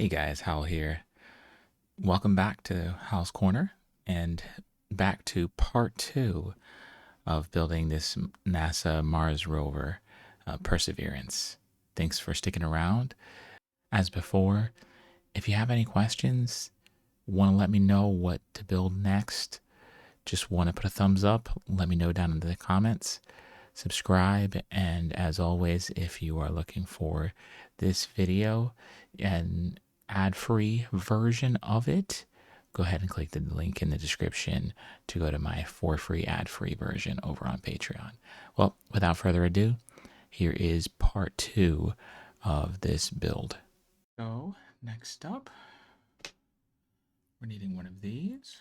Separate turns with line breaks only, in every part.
Hey guys, Hal here. Welcome back to Hal's Corner and back to part two of building this NASA Mars rover, Perseverance. Thanks for sticking around. As before, if you have any questions, want to let me know what to build next, just want to put a thumbs up, let me know down in the comments. Subscribe, and as always, if you are looking for this video and ad-free version of it, go ahead and click the link in the description to go to my for free ad-free version over on Patreon. Well, without further ado, here is part two of this build. So next up, we're needing one of these,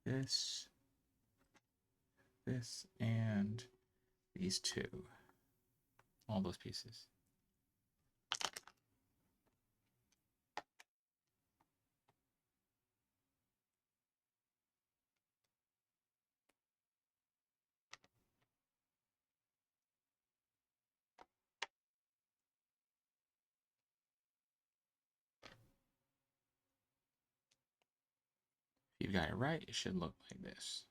this, and these two, all those pieces. If you got it right, it should look like this.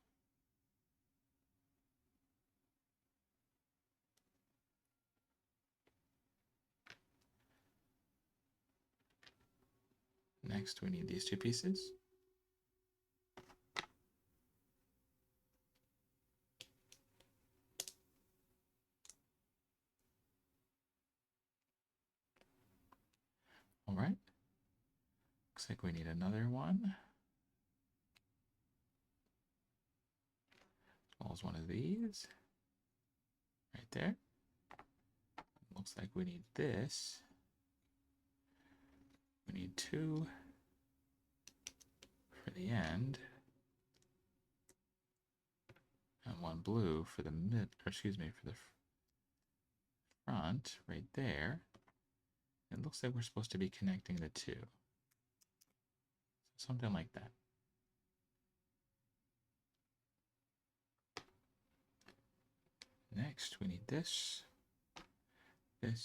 Next, we need these two pieces. All right. Looks like we need another one. As well as one of these. Right there. Looks like we need this. We need two for the end. And one blue for the for the front, right there. It looks like we're supposed to be connecting the two. Something like that. Next, we need this, and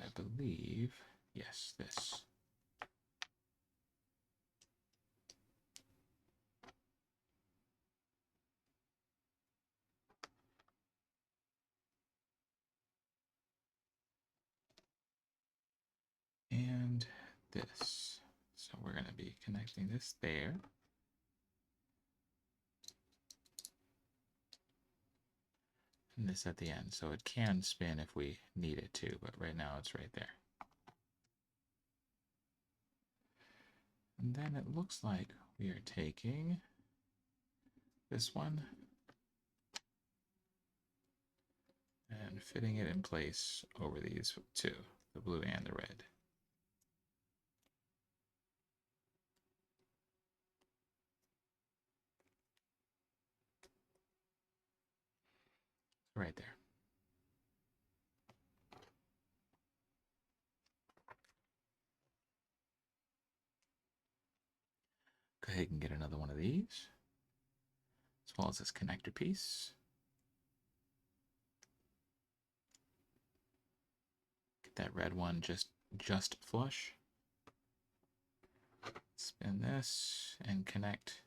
I believe, yes, this. And this. So we're going to be connecting this there. And this at the end. So it can spin if we need it to, but right now it's right there. And then it looks like we are taking this one and fitting it in place over these two, the blue and the red. Right there. Go ahead and get another one of these, as well as this connector piece. Get that red one just flush. Spin this and connect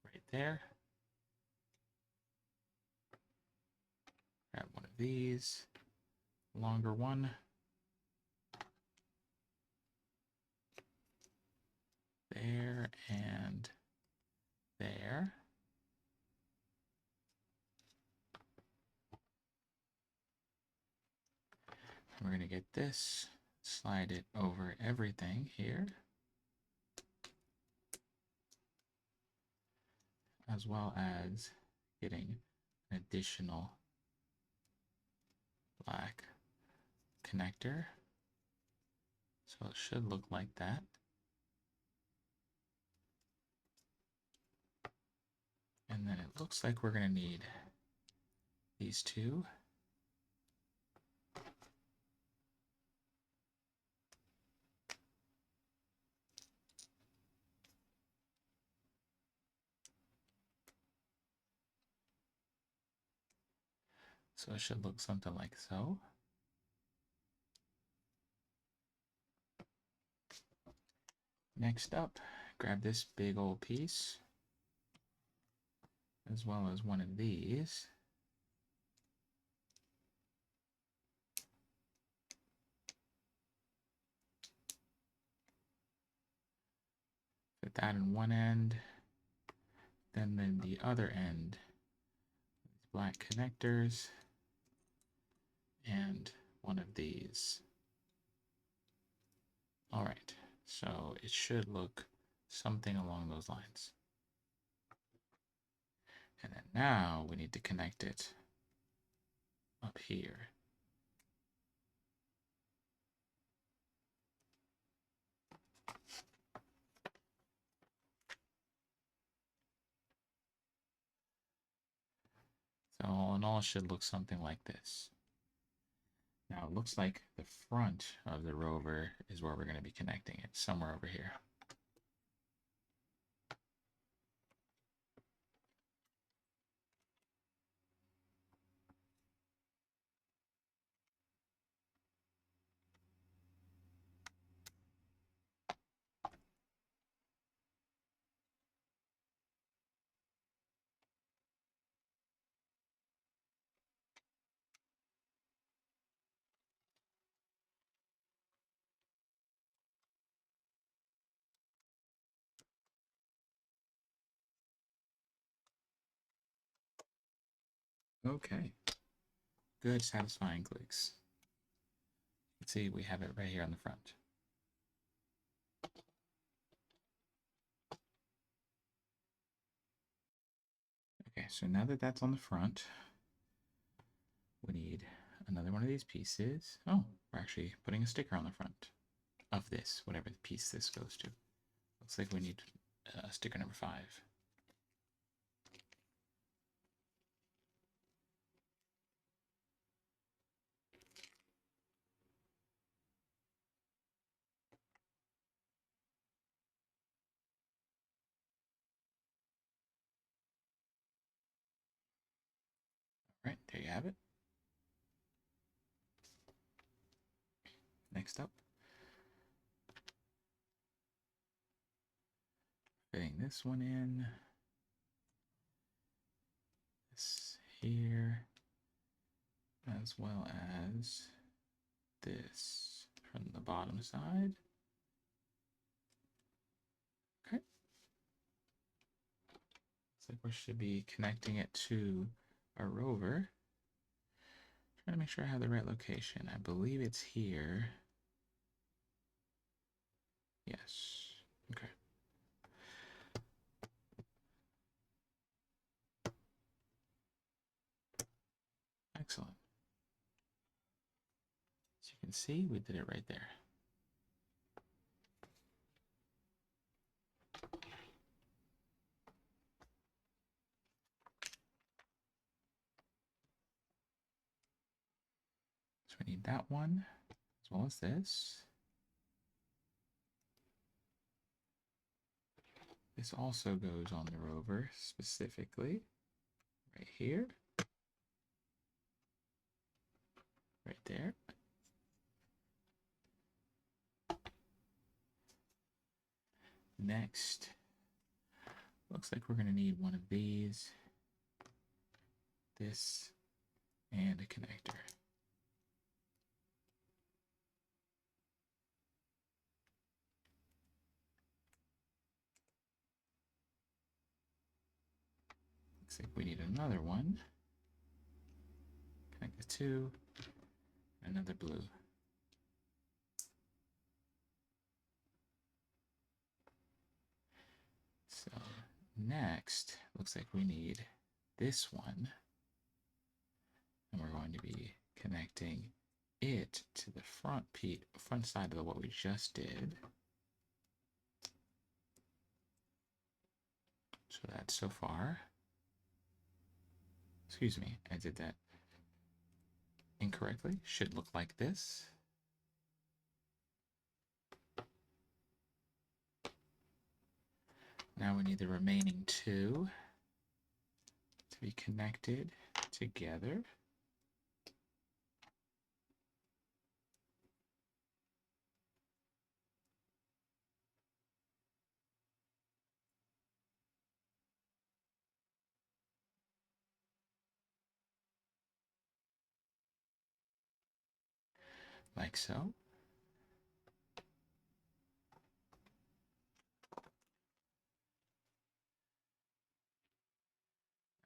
right there. Grab one of these, longer one. There and there. And we're going to get this, slide it over everything here, as well as getting an additional black connector. So it should look like that. And then it looks like we're going to need these two. So it should look something like so. Next up, grab this big old piece, as well as one of these. Put that in one end, then the other end, these black connectors, and one of these. All right, so it should look something along those lines. And then now we need to connect it up here. So all in all, it should look something like this. Now it looks like the front of the rover is where we're going to be connecting it, somewhere over here. Okay, good, satisfying clicks. Let's see, we have it right here on the front. Okay, so now that that's on the front, we need another one of these pieces. Oh, we're actually putting a sticker on the front of this, whatever the piece this goes to. Looks like we need sticker number 5. All right, there you have it. Next up, fitting this one in. This here, as well as this from the bottom side. Okay. Looks like we should be connecting it to a rover. Trying to make sure I have the right location. I believe it's here. Yes. Okay. Excellent. As you can see, we did it right there. So we need that one, as well as this. This also goes on the rover, specifically right here, right there. Next, looks like we're going to need one of these, this, and a connector. Looks like we need another one. Connect the two, another blue. So next, looks like we need this one, and we're going to be connecting it to the front side of what we just did. So that's so far. Excuse me, I did that incorrectly. Should look like this. Now we need the remaining two to be connected together. like so.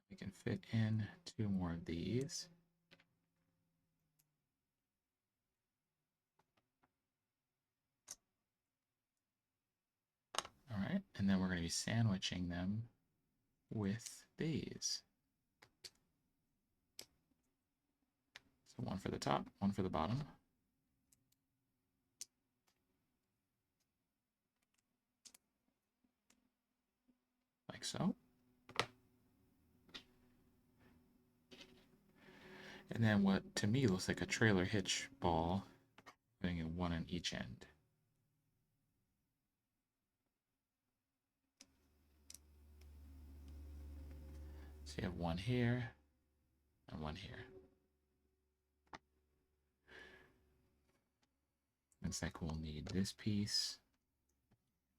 We can fit in 2 more of these. All right, and then we're going to be sandwiching them with these. So one for the top, one for the bottom. Like so. And then what to me looks like a trailer hitch ball, putting in one on each end. So you have one here and one here. Looks like we'll need this piece,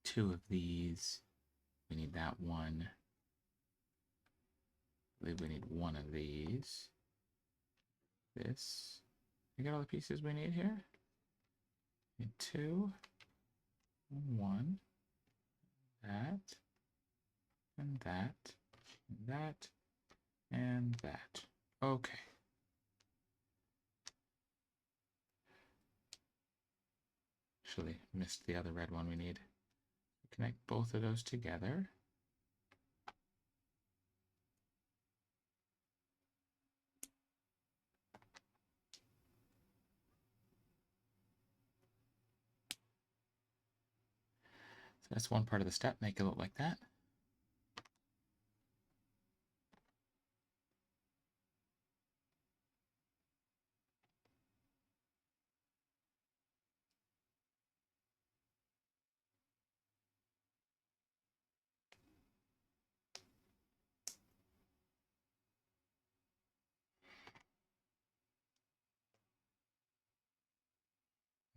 2 of these. We need that one. I believe we need 1 of these. This. You got all the pieces we need here? Need 2, 1, that, and that, and that, and that. Okay. Actually, missed the other red one we need. Connect both of those together. So that's one part of the step, make it look like that.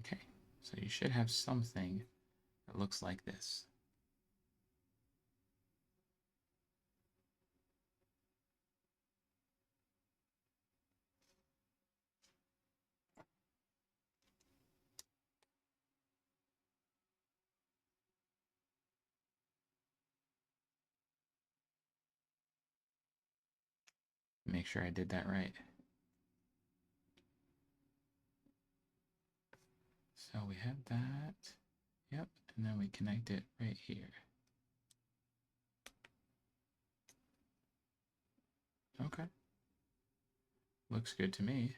Okay, so you should have something that looks like this. Make sure I did that right. So we have that. Yep, and then we connect it right here. Okay. Looks good to me.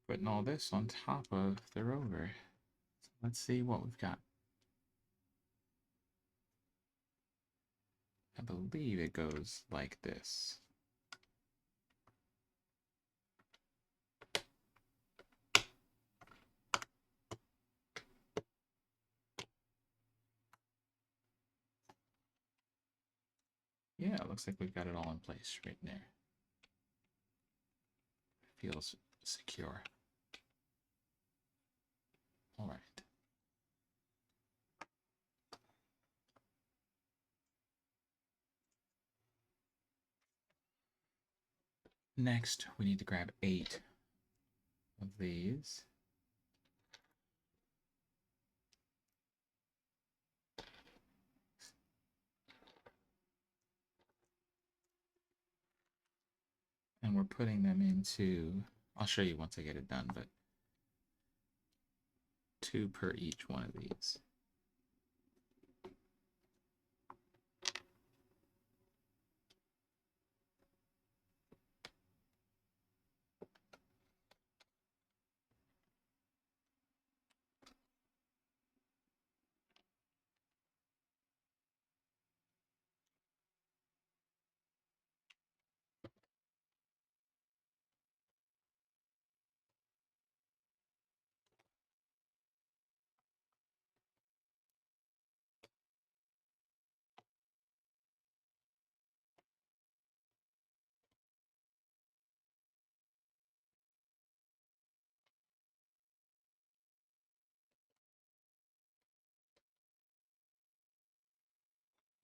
Putting all this on top of the Rover. So let's see what we've got. I believe it goes like this. Yeah, it looks like we've got it all in place right there. Feels secure. All right. Next, we need to grab 8 of these. And we're putting them into, I'll show you once I get it done, but 2 per each one of these.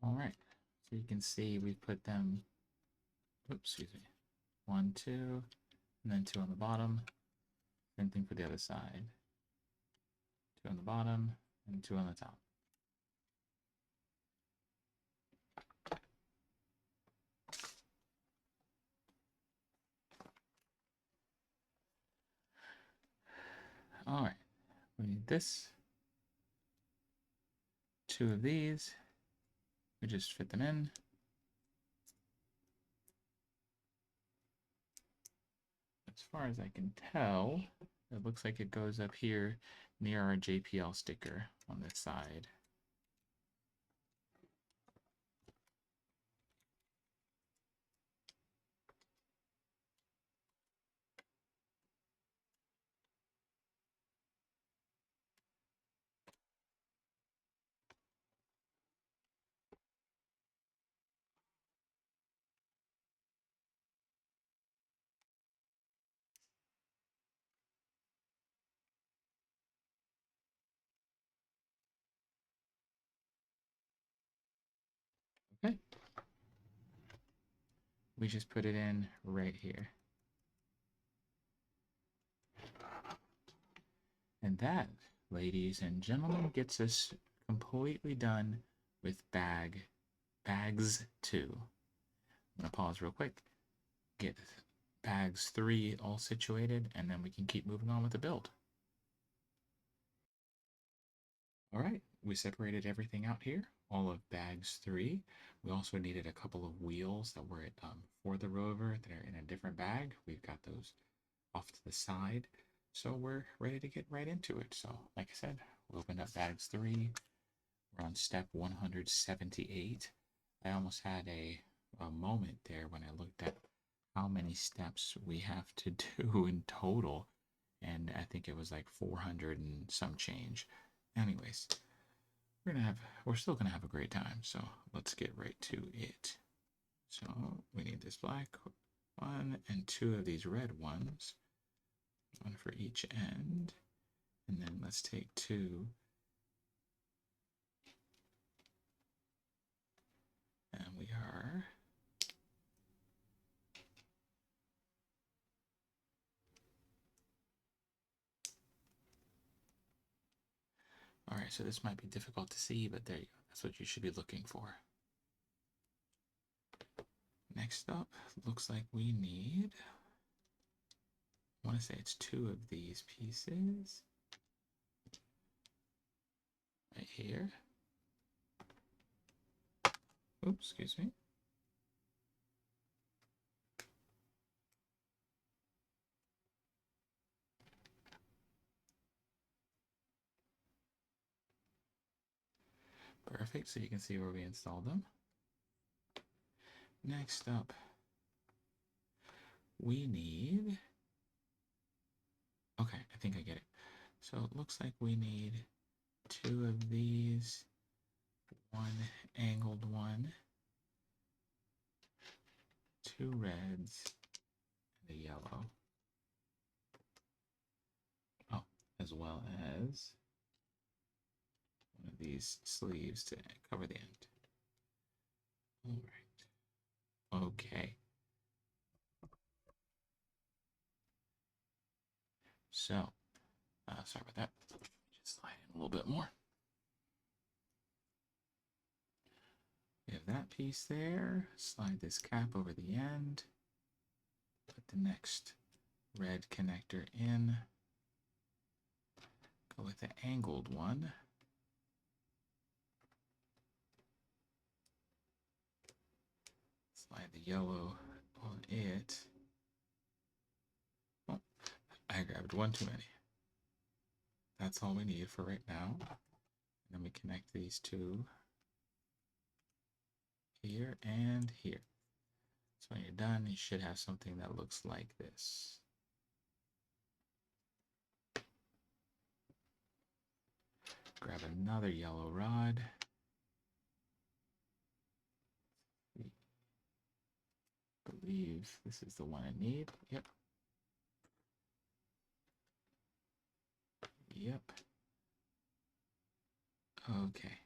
All right, so you can see we put them, oops, excuse me, 1, 2, and then 2 on the bottom. Same thing for the other side. 2 on the bottom and 2 on the top. All right, we need this. 2 of these. We just fit them in. As far as I can tell, it looks like it goes up here near our JPL sticker on this side. Okay. We just put it in right here. And that, ladies and gentlemen, gets us completely done with bags 2. I'm going to pause real quick, get bags 3 all situated, and then we can keep moving on with the build. All right, we separated everything out here, all of bags 3. We also needed a couple of wheels that were for the Rover that are in a different bag. We've got those off to the side. So we're ready to get right into it. So like I said, we opened up bags 3. We're on step 178. I almost had a moment there when I looked at how many steps we have to do in total. And I think it was like 400 and some change. Anyways, we're still gonna have a great time. So let's get right to it. So we need this black one and 2 of these red ones. One for each end. And then let's take 2. And we are all right, so this might be difficult to see, but there you go. That's what you should be looking for. Next up, looks like we need, I want to say it's 2 of these pieces. Right here. Oops, excuse me. Perfect, so you can see where we installed them. Next up, we need, okay, I think I get it. So it looks like we need 2 of these, 1 angled one, 2 reds, and a yellow. Oh, as well as one of these sleeves to cover the end. All right. Okay. So, sorry about that. Let me just slide in a little bit more. We have that piece there. Slide this cap over the end. Put the next red connector in. Go with the angled one. Slide the yellow on it. Oh, I grabbed one too many. That's all we need for right now. And then we connect these 2 here and here. So when you're done, you should have something that looks like this. Grab another yellow rod. I believe this is the one I need. Yep. Yep. Okay.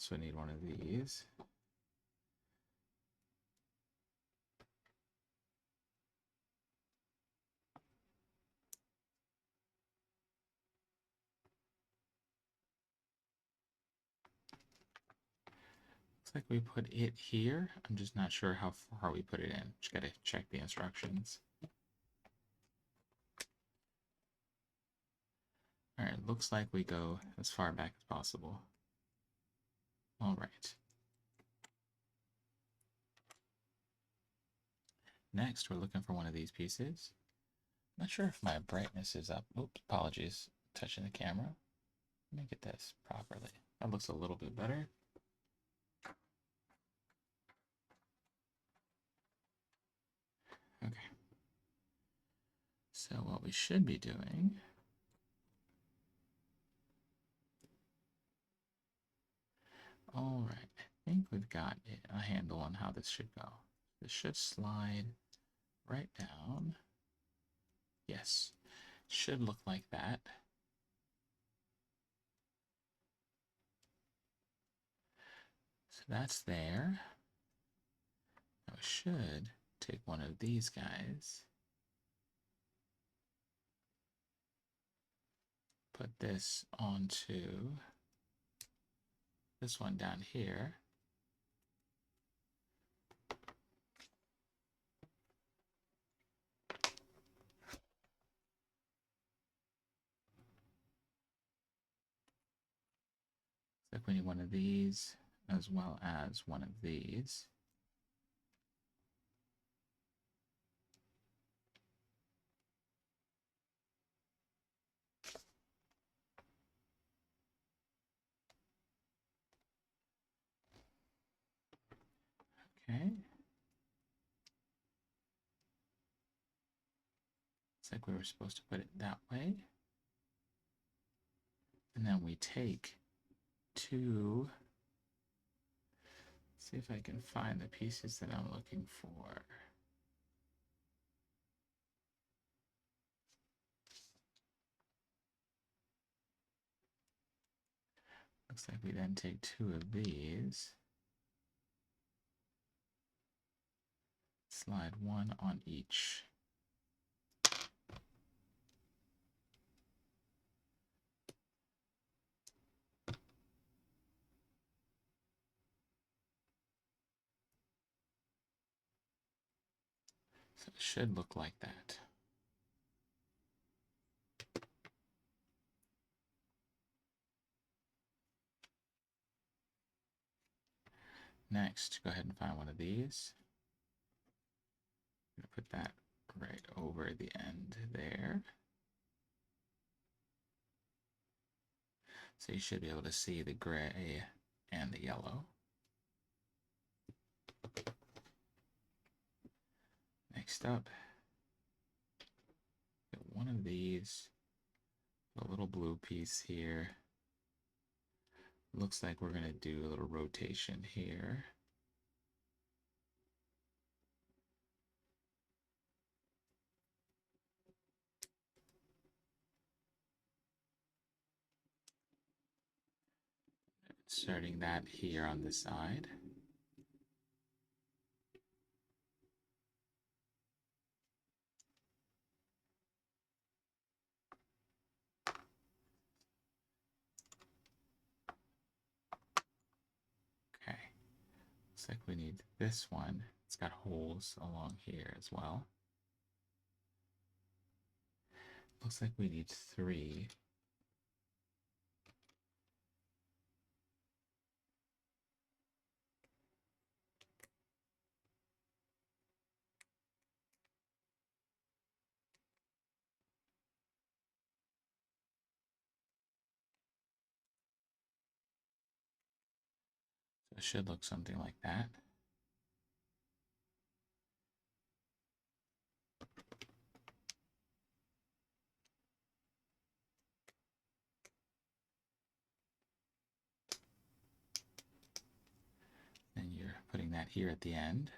also need one of these. Looks like we put it here. I'm just not sure how far we put it in. Just gotta check the instructions. All right, looks like we go as far back as possible. All right. Next, we're looking for one of these pieces. Not sure if my brightness is up. Oops, apologies. Touching the camera. Let me get this properly. That looks a little bit better. Okay. So what we should be doing, all right, I think we've got a handle on how this should go. This should slide right down. Yes, should look like that. So that's there. Now we should take one of these guys, put this onto this one down here. Looks like we need one of these as well as one of these. Okay. Looks like we were supposed to put it that way. And then we take two. See if I can find the pieces that I'm looking for. Looks like we then take two of these, slide one on each. So it should look like that. Next, go ahead and find one of these. I'm going to put that right over the end there. So you should be able to see the gray and the yellow. Next up, get one of these, a little blue piece here. Looks like we're going to do a little rotation here. Inserting that here on this side. Okay, looks like we need this one. It's got holes along here as well. Looks like we need three. So it should look something like that. And you're putting that here at the end.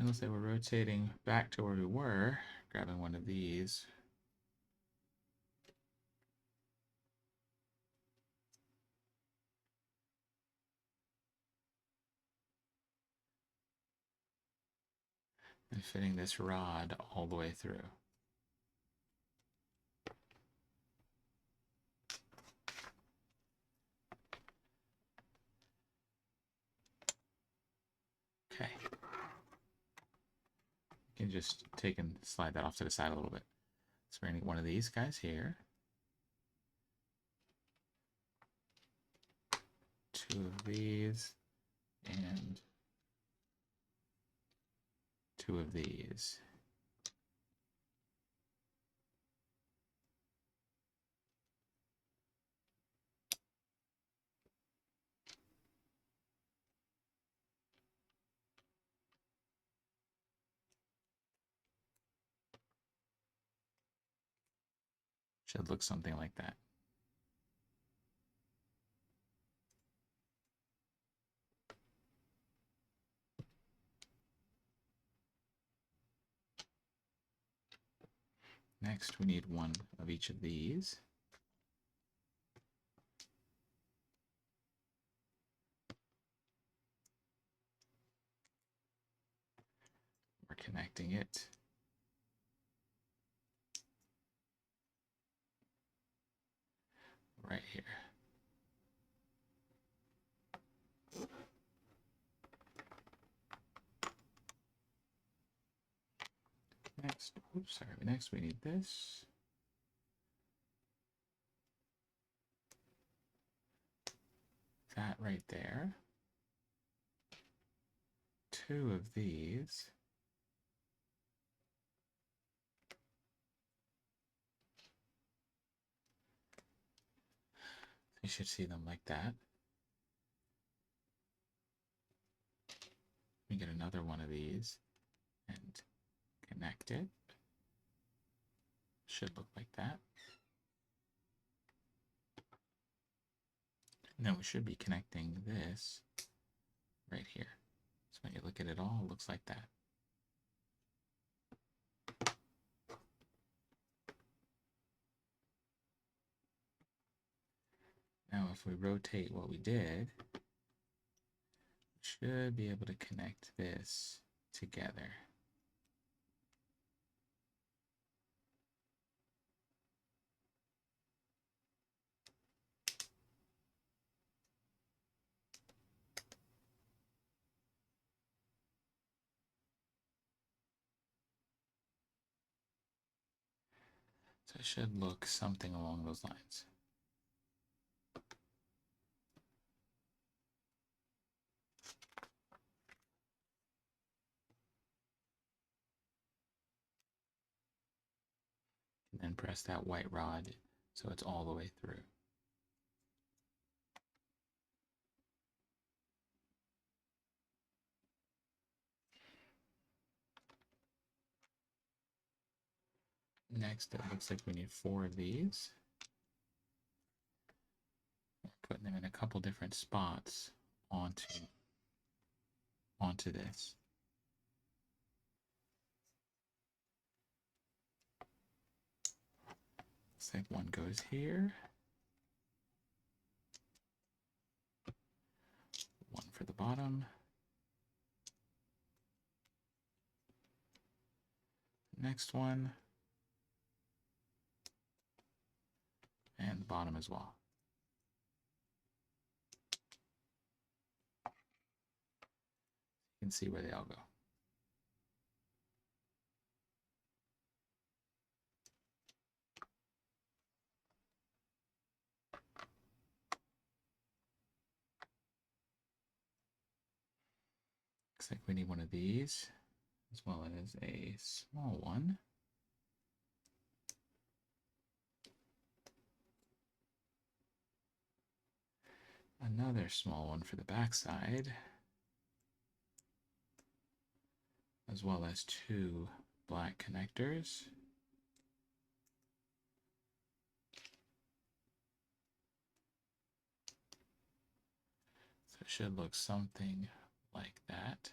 it looks like we're rotating back to where we were, grabbing one of these. And fitting this rod all the way through. Okay. You can just take and slide that off to the side a little bit. So we're going to get one of these guys here. Two of these. And two of these. Should look something like that. Next, we need one of each of these. We're connecting it. Right here. Next we need this. That right there. Two of these. You should see them like that. We get another one of these and connect it. Should look like that. And then we should be connecting this right here. So when you look at it all, it looks like that. Now if we rotate what we did, we should be able to connect this together. So it should look something along those lines. And then press that white rod so it's all the way through. Next, it looks like we need 4 of these. We're putting them in a couple different spots onto this. Looks like one goes here. One for the bottom. Next one. And the bottom as well. You can see where they all go. Looks like we need one of these, as well as a small one. Another small one for the back side, as well as 2 black connectors. So it should look something like that.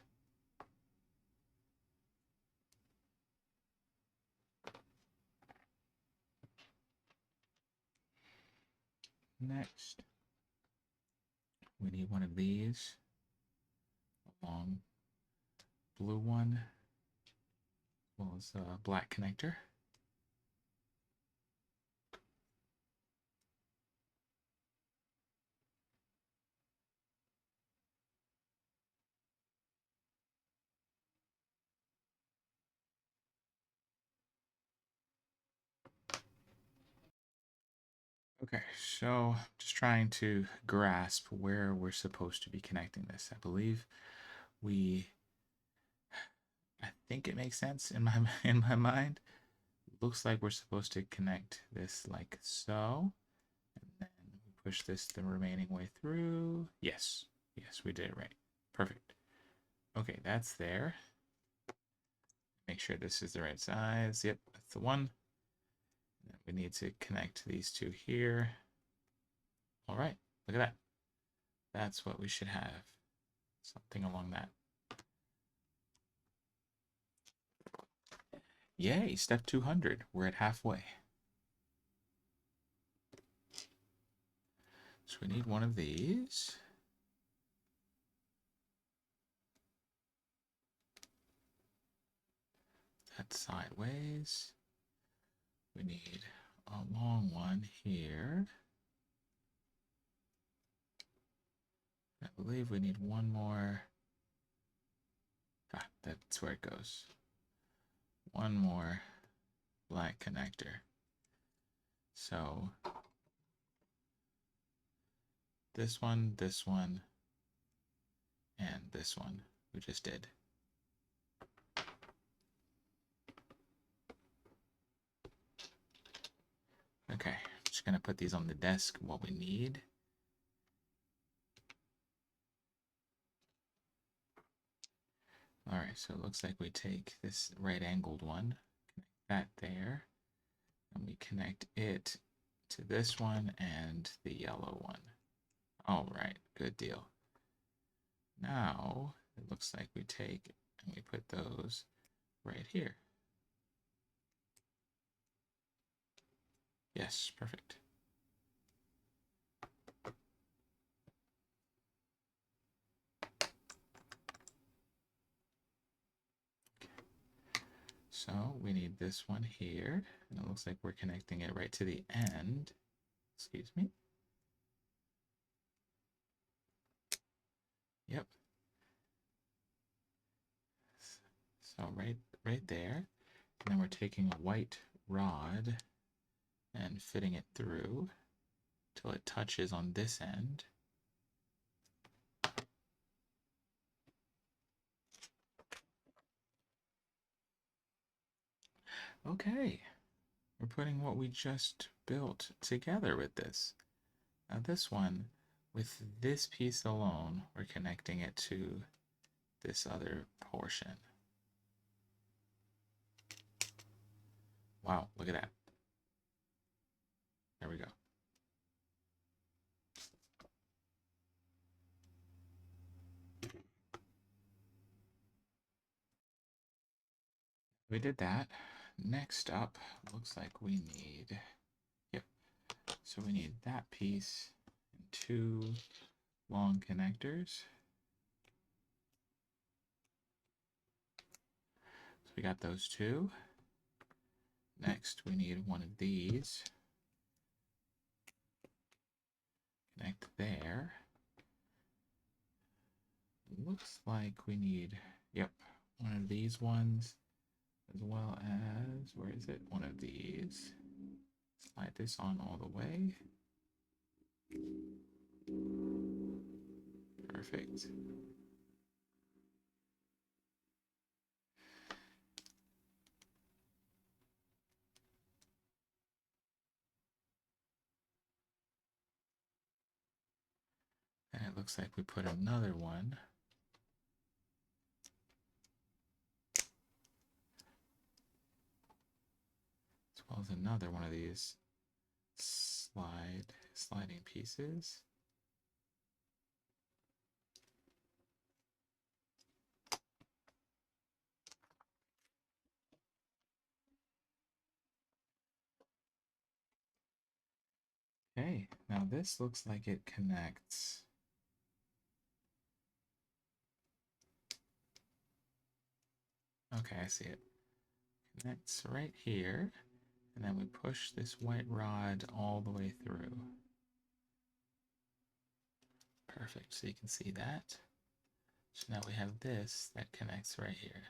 Next, we need one of these, a long blue one, as well as a black connector. Okay, so just trying to grasp where we're supposed to be connecting this. I believe I think it makes sense in my in my mind. Looks like we're supposed to connect this like so, and then we push this the remaining way through. Yes, yes, we did it right. Perfect. Okay, that's there. Make sure this is the right size. Yep, that's the one. We need to connect these two here. All right, look at that. That's what we should have. Something along that. Yay, step 200. We're at halfway. So we need one of these. That's sideways. We need a long one here. I believe we need one more. Ah, that's where it goes. One more black connector. So this one, and this one we just did. Okay, just gonna put these on the desk, what we need. All right, so it looks like we take this right angled one, connect that there, and we connect it to this one and the yellow one. All right, good deal. Now it looks like we take and we put those right here. Yes, perfect. So we need this one here, and it looks like we're connecting it right to the end. Excuse me. Yep. So right there. And then we're taking a white rod and fitting it through till it touches on this end. Okay, we're putting what we just built together with this. Now this one, with this piece alone, we're connecting it to this other portion. Wow, look at that. There we go. We did that. Next up, looks like we need, yep, so we need that piece and two long connectors. So we got those two. Next, we need one of these. Connect there. Looks like we need, yep, one of these ones, as well as, where is it? One of these. Slide this on all the way. Perfect. And it looks like we put another one. As well as another one of these sliding pieces. Okay, now this looks like it connects. Okay, I see it. Connects right here, and then we push this white rod all the way through. Perfect, so you can see that. So now we have this that connects right here.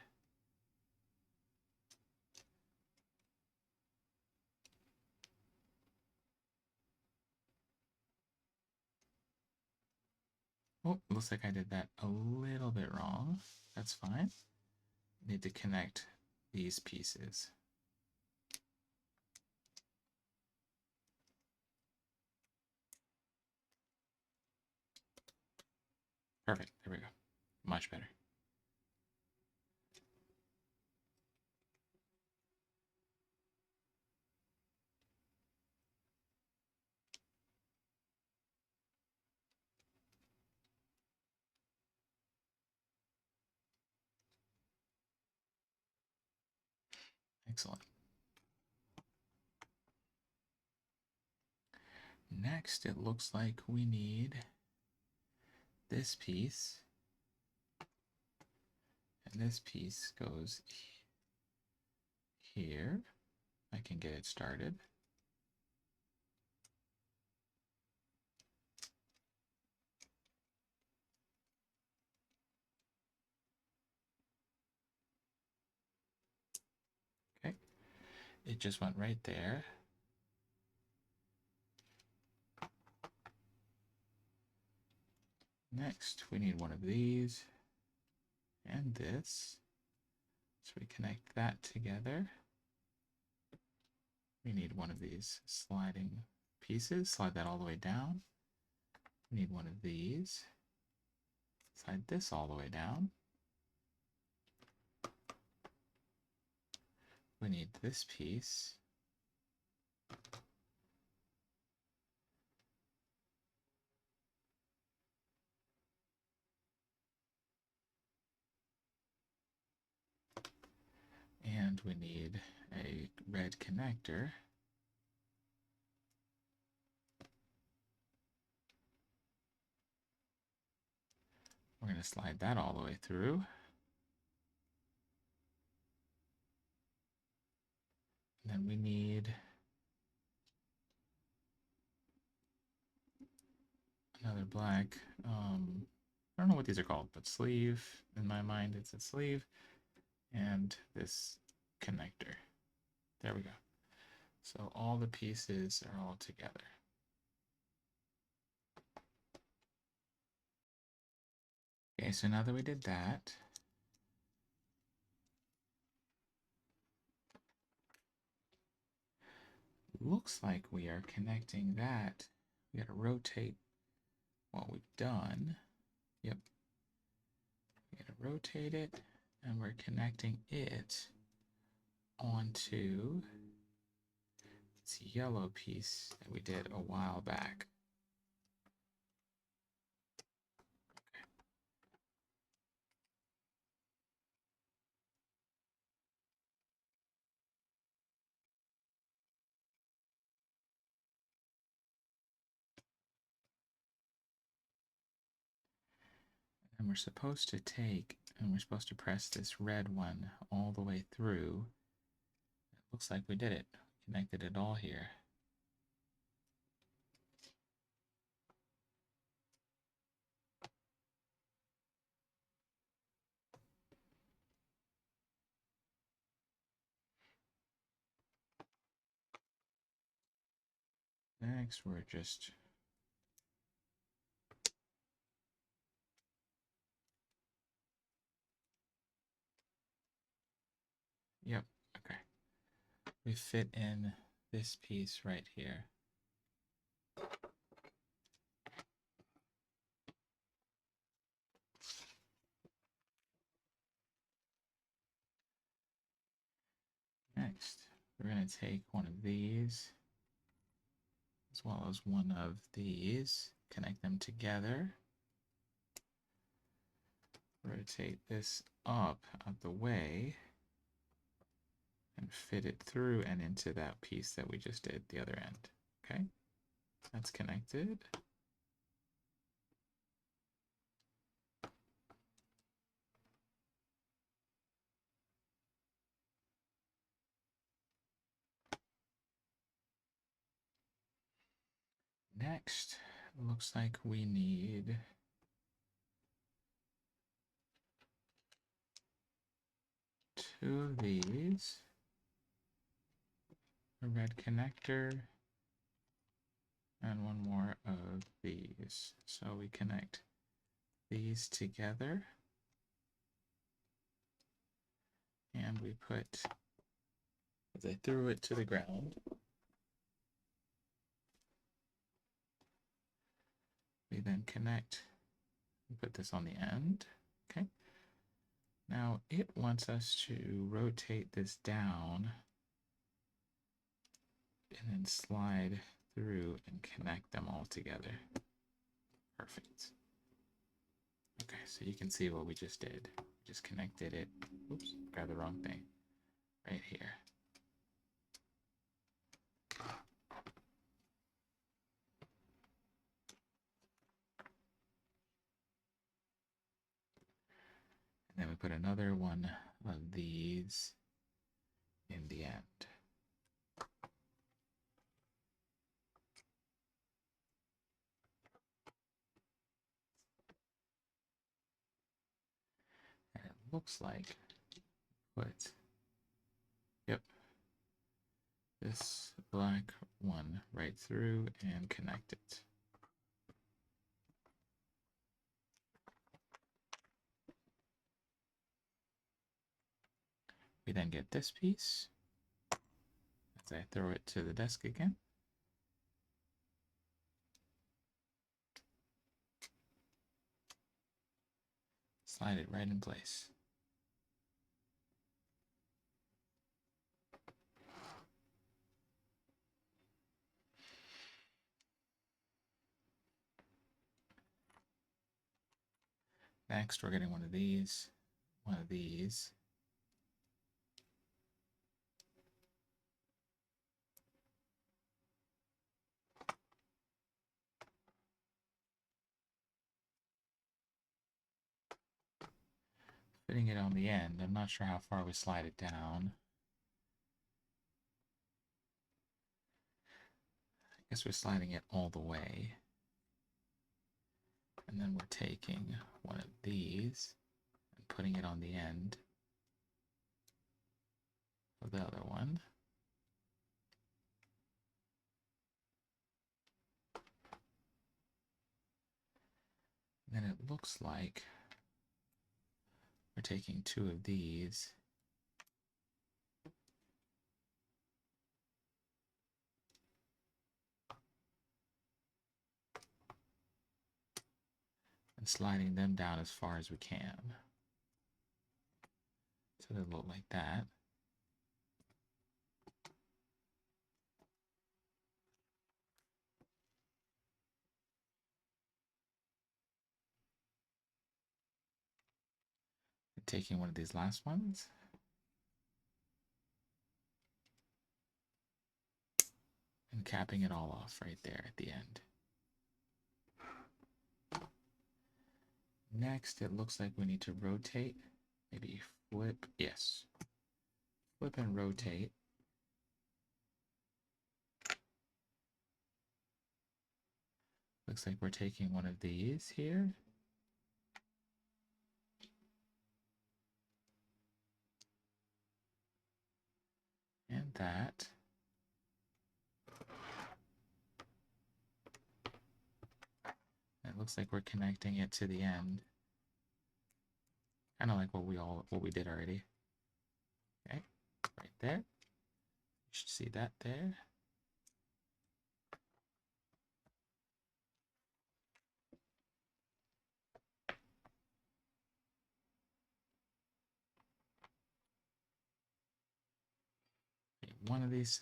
Oh, looks like I did that a little bit wrong. That's fine. Need to connect these pieces. Perfect, there we go. Much better. Excellent. Next, it looks like we need this piece. And this piece goes here. I can get it started. Okay, it just went right there. Next, we need one of these and this. So we connect that together. We need one of these sliding pieces. Slide that all the way down. We need one of these. Slide this all the way down. We need this piece. And we need a red connector. We're going to slide that all the way through. And then we need another black, I don't know what these are called, but sleeve. In my mind, it's a sleeve. And this connector. There we go. So all the pieces are all together. Okay, so now that we did that, looks like we are connecting that. We got to rotate what we've done. Yep. We got to rotate it, and we're connecting it onto this yellow piece that we did a while back. And we're supposed to take, and we're supposed to press this red one all the way through. It looks like we did it. Connected it all here. Next, we're just yep, okay. We fit in this piece right here. Next, we're going to take one of these as well as one of these, connect them together, rotate this up out the way, and fit it through and into that piece that we just did the other end. Okay? That's connected. Next, looks like we need two of these, a red connector, and one more of these. So we connect these together, and we put, as I threw it to the ground, we then connect and put this on the end. Okay. Now it wants us to rotate this down and then slide through and connect them all together. Perfect. Okay, so you can see what we just did. We just connected it. Oops, grabbed the wrong thing. Right here. And then we put another one of these in the end. And it looks like put, yep, this black one right through and connect it. We then get this piece as I throw it to the desk again. Slide it right in place. Next, we're getting one of these, fitting it on the end. I'm not sure how far we slide it down. I guess we're sliding it all the way. And then we're taking one of these and putting it on the end of the other one. And then it looks like we're taking two of these and sliding them down as far as we can. So they look like that. And taking one of these last ones and capping it all off right there at the end. Next, it looks like we need to rotate, maybe flip, yes. Flip and rotate. Looks like we're taking one of these here. And that. It looks like we're connecting it to the end. Kind of like what we did already. Okay, right there. You should see that there. One of these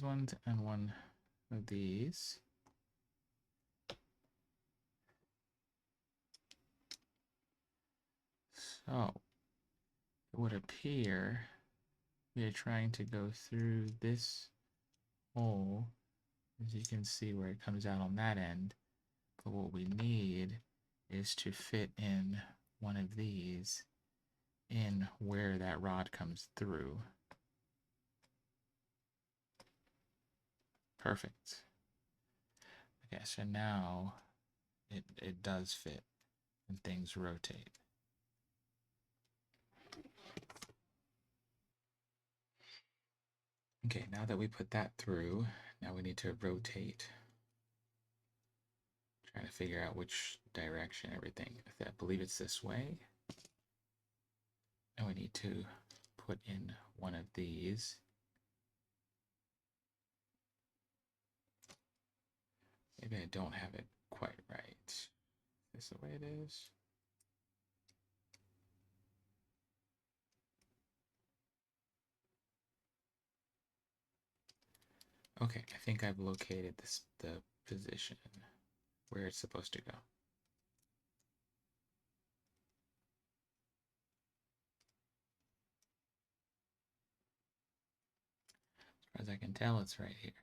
ones and one of these. So it would appear we are trying to go through this hole as you can see where it comes out on that end. But what we need is to fit in one of these in where that rod comes through. Perfect. Okay, so now it does fit and things rotate. Okay, now that we put that through, now we need to rotate. Trying to figure out which direction everything. I believe it's this way. And we need to put in one of these. Maybe I don't have it quite right. Is this the way it is? Okay, I think I've located the position where it's supposed to go. As far as I can tell, it's right here.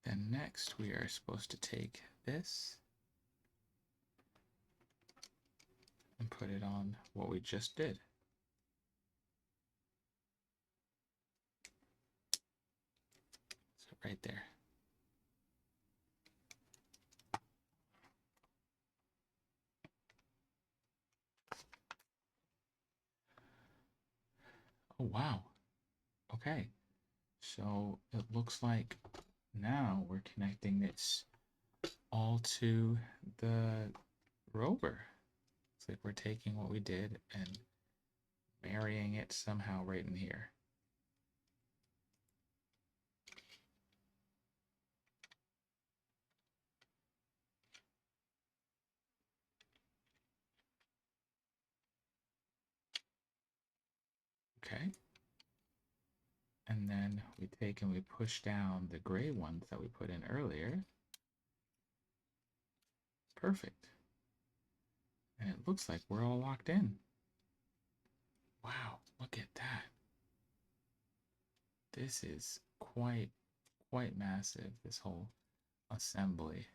Then next we are supposed to take this and put it on what we just did. So right there. Oh, wow. Okay. So it looks like now we're connecting this all to the Rover. It's like we're taking what we did and marrying it somehow right in here. Okay. And then we take and we push down the gray ones that we put in earlier. Perfect. And it looks like we're all locked in. Wow, look at that. This is quite massive, this whole assembly.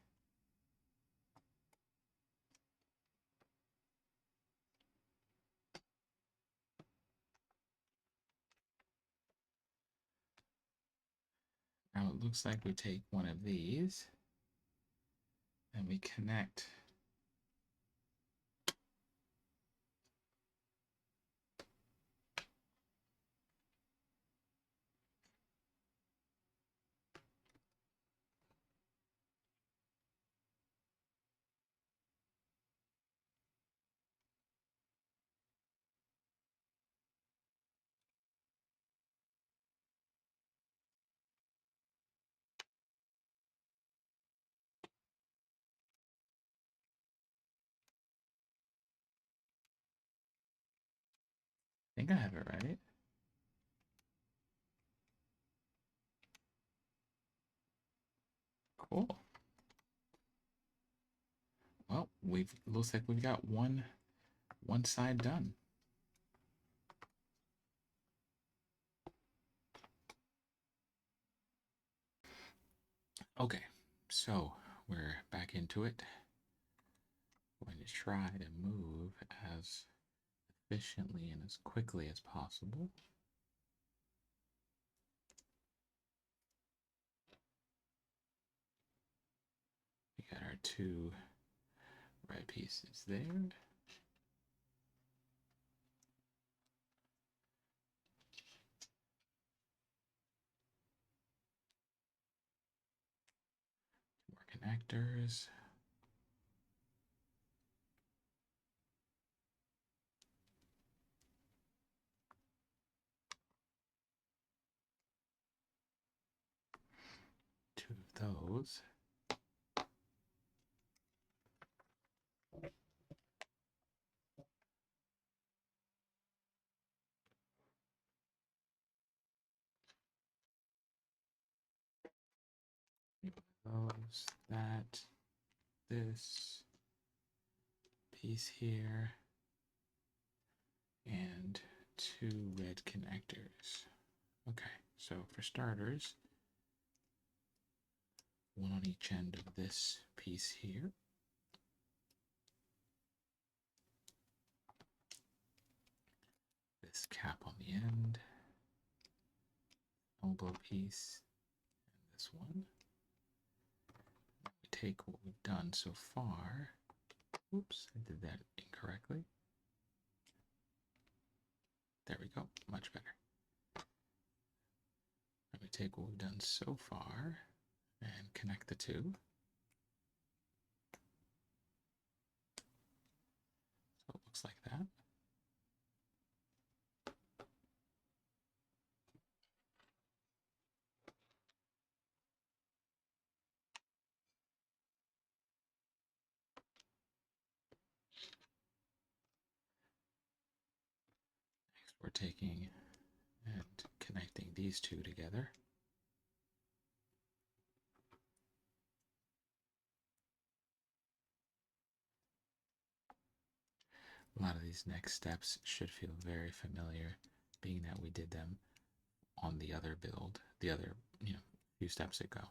Now it looks like we take one of these and we connect I think I have it right. Cool. Well, looks like we've got one side done. Okay, so we're back into it. Going to try to move as efficiently and as quickly as possible. We got our two red pieces there. More connectors. Two of those. Those, that, this piece here, and 2 red connectors. Okay, so for starters, one on each end of this piece here. This cap on the end, elbow piece, and this one. We take what we've done so far. Oops, I did that incorrectly. There we go, much better. Let me take what we've done so far and connect the two. So it looks like that. Next, we're taking and connecting these two together. A lot of these next steps should feel very familiar, being that we did them on the other build, the other, few steps ago.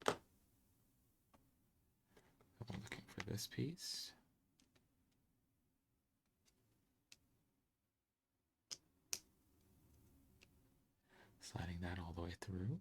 So we're looking for this piece. Sliding that all the way through.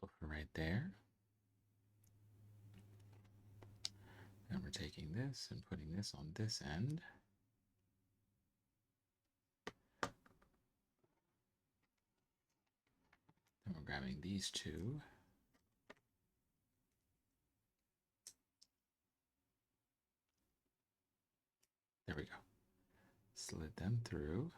So for right there. And we're taking this and putting this on this end. Then we're grabbing these two. There we go. Slid them through.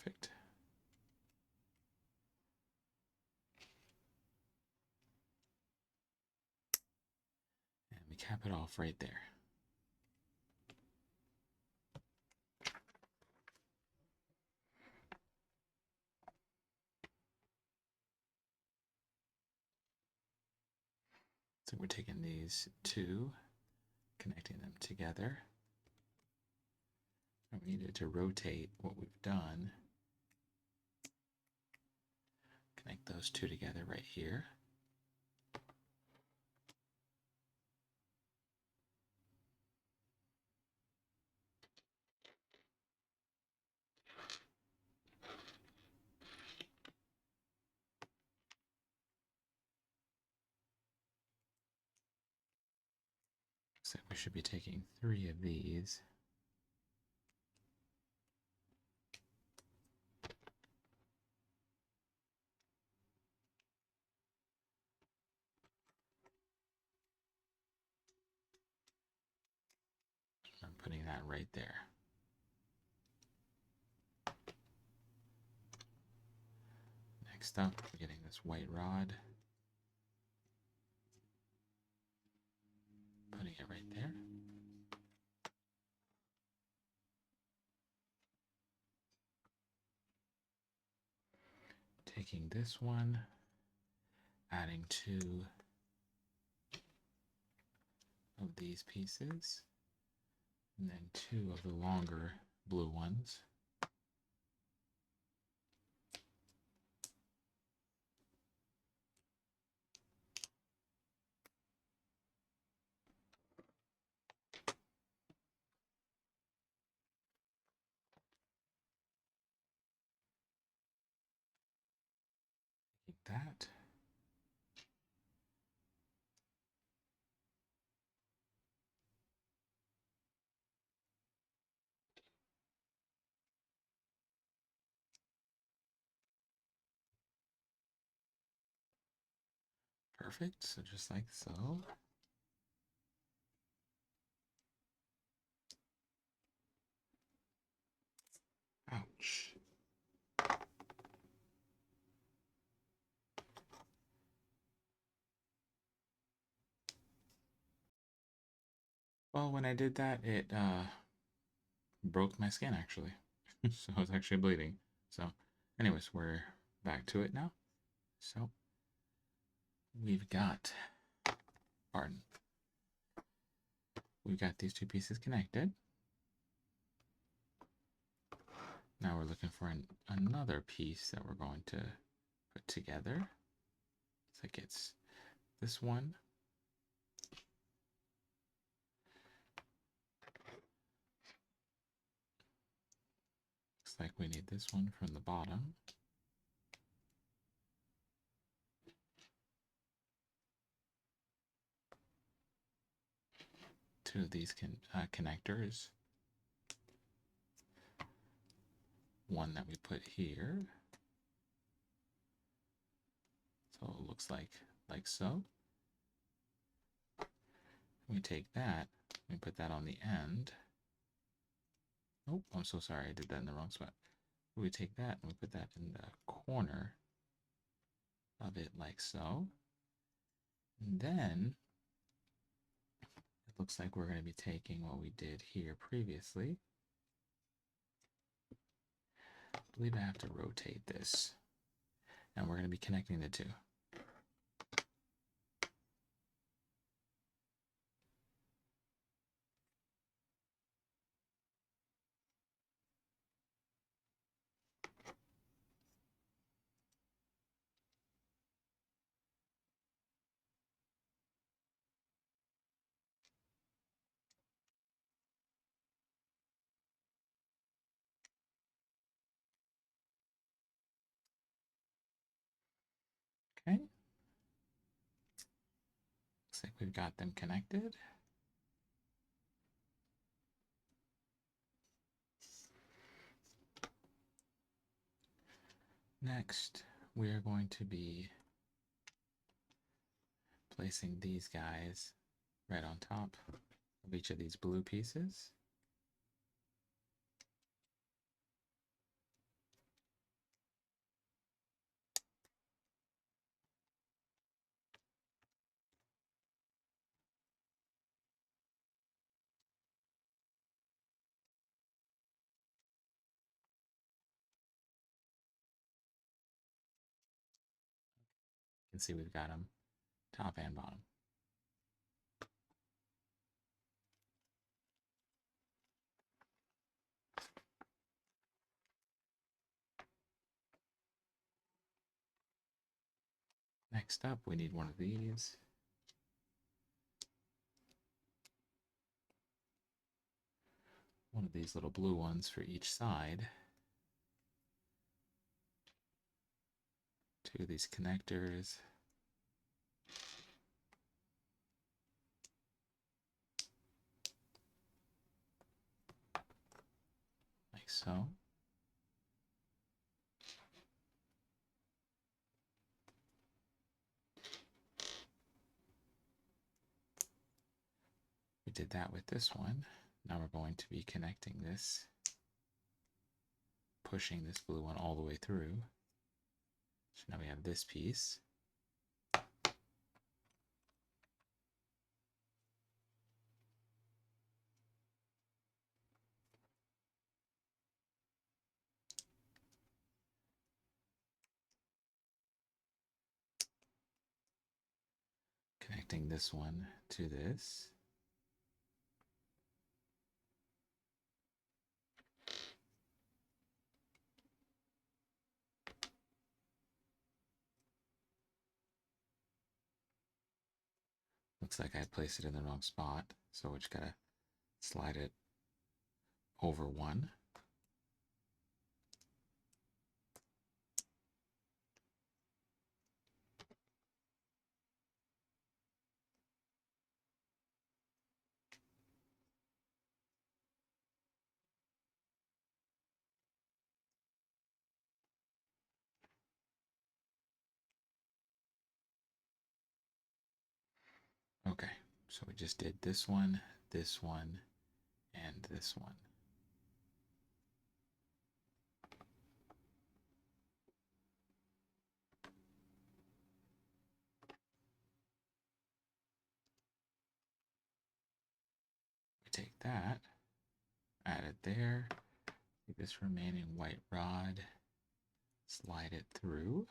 Perfect. And we cap it off right there. So we're taking these two, connecting them together. And we needed to rotate what we've done. Connect those two together right here. So we should be taking 3 of these. I'm putting that right there. Next up, we're getting this white rod. Putting it right there. Taking this one, adding 2 of these pieces, and then 2 of the longer blue ones. Like that. Perfect. So just like so. Ouch. Well, when I did that, it broke my skin actually. So I was actually bleeding. So, anyways, we're back to it now. So we've got, pardon, we've got these two pieces connected. Now we're looking for another piece that we're going to put together. So it gets this one. Looks like we need this one from the bottom. Two of these connectors. One that we put here. So it looks like so. We take that, we put that on the end. Oh, I'm so sorry, I did that in the wrong spot. We take that and we put that in the corner of it like so. And then it looks like we're going to be taking what we did here previously. I believe I have to rotate this. And we're going to be connecting the two. Okay. Looks like we've got them connected. Next, we are going to be placing these guys right on top of each of these blue pieces. You can see we've got them top and bottom. Next up, we need one of these. One of these little blue ones for each side. Two of these connectors. Like so. We did that with this one. Now we're going to be connecting this, pushing this blue one all the way through. So now we have this piece. Connecting this one to this. Looks like I placed it in the wrong spot, so we just gotta slide it over one. Okay, so we just did this one, and this one. We take that, add it there, take this remaining white rod, slide it through.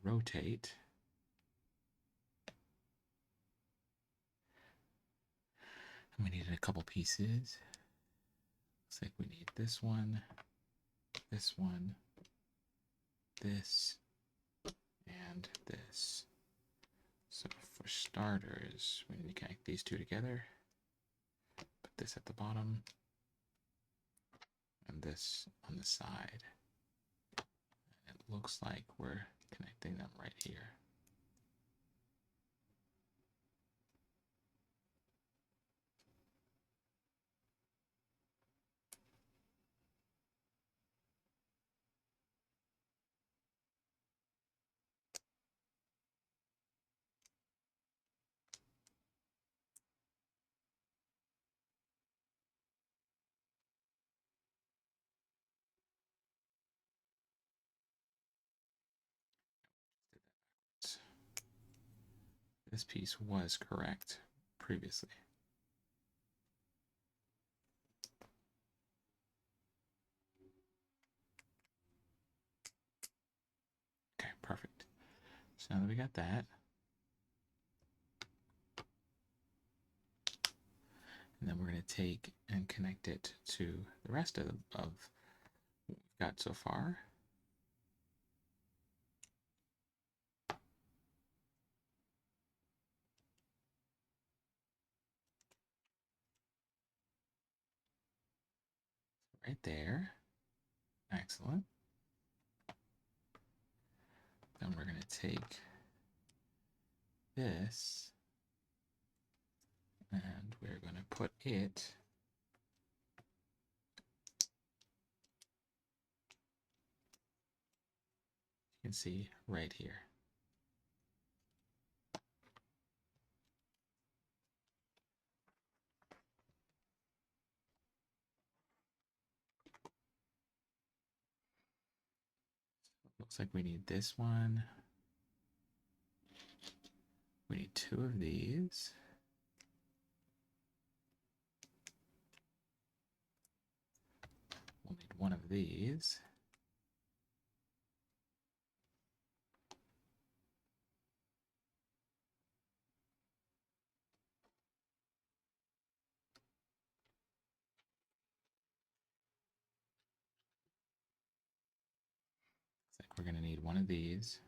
We're going to rotate. And we needed a couple pieces. Looks like we need this one, this, and this. So for starters, we need to connect these two together. Put this at the bottom and this on the side. And it looks like we're connecting them right here. This piece was correct previously. Okay, perfect. So now that we got that, and then we're going to take and connect it to the rest of what we've got so far. Right there. Excellent. Then we're going to take this and we're going to put it you can see right here. Looks like we need this one. We need two of these. We'll need one of these. Looks like we're going to need one of these.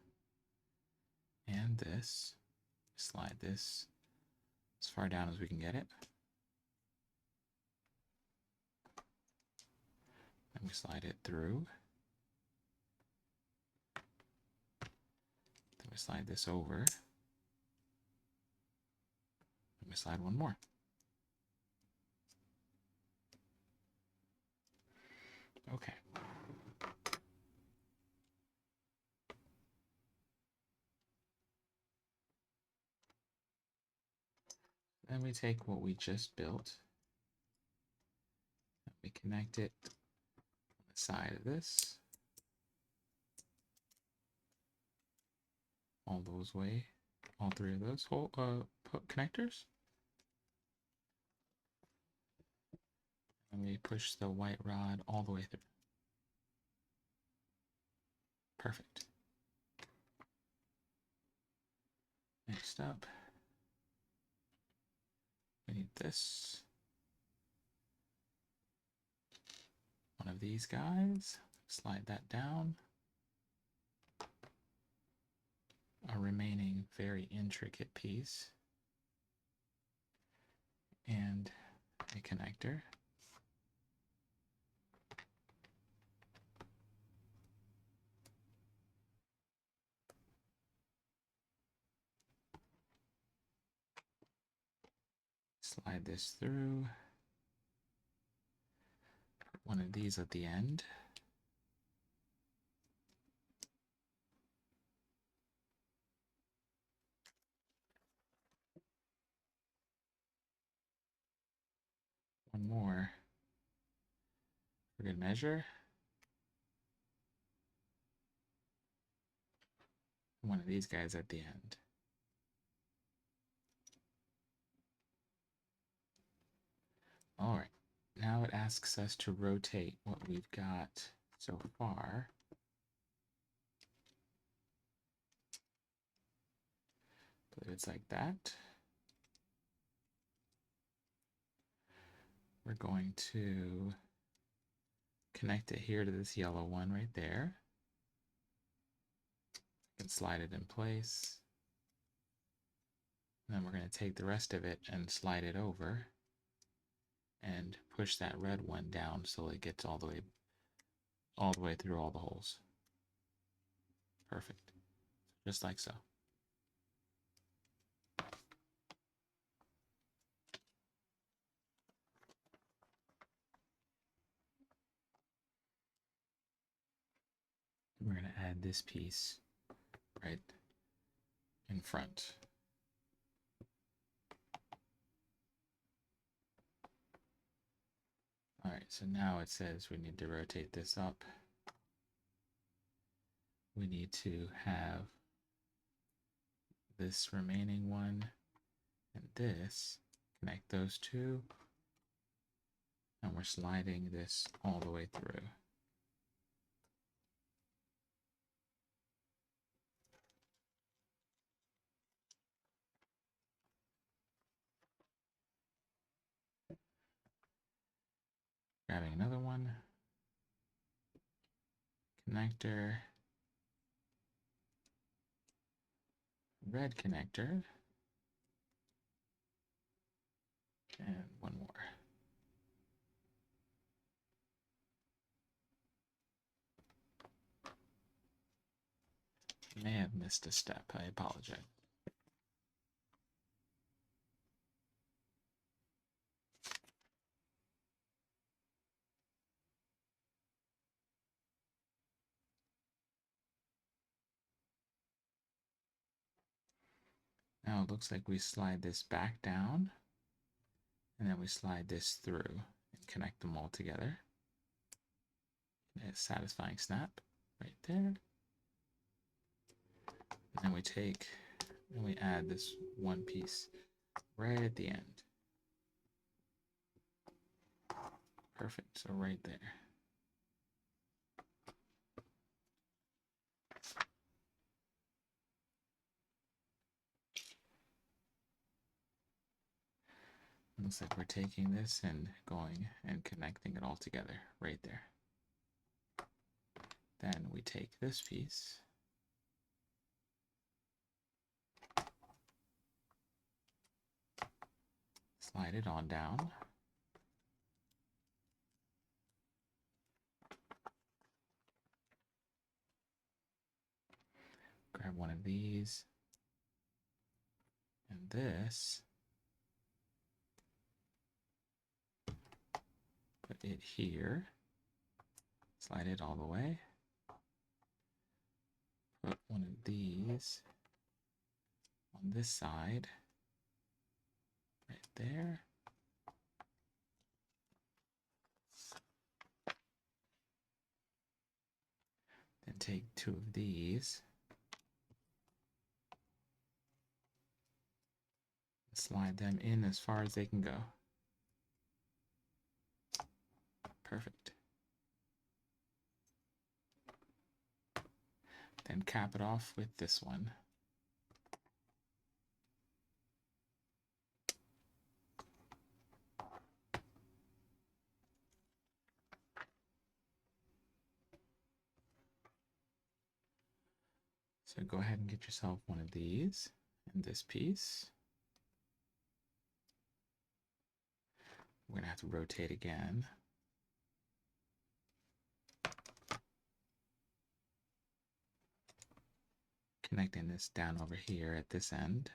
And this. Slide this as far down as we can get it. And we slide it through. Then we slide this over. And we slide one more. Okay. Then we take what we just built. And we connect it on the side of this. All those way. All three of those whole connectors. And we push the white rod all the way through. Perfect. Next up, we need this. One of these guys. Slide that down. A remaining very intricate piece. And a connector. Slide this through. Put one of these at the end. One more for good measure. One of these guys at the end. All right, now it asks us to rotate what we've got so far. I believe it's like that. We're going to connect it here to this yellow one right there. And slide it in place. And then we're going to take the rest of it and slide it over and push that red one down so it gets all the way through all the holes. Perfect. Just like so. We're going to add this piece right in front. All right, so now it says we need to rotate this up. We need to have this remaining one and this, connect those two, and we're sliding this all the way through. Grabbing another one, connector, red connector, and one more. May have missed a step, I apologize. Now it looks like we slide this back down, and then we slide this through and connect them all together. A satisfying snap right there. And then we take and we add this one piece right at the end. Perfect, so right there. Looks like we're taking this and going and connecting it all together right there. Then we take this piece, slide it on down, grab one of these, and this, put it here, slide it all the way, put one of these on this side, right there. Then take two of these, slide them in as far as they can go. Perfect. Then cap it off with this one. So go ahead and get yourself one of these and this piece. We're going to have to rotate again. Connecting this down over here at this end.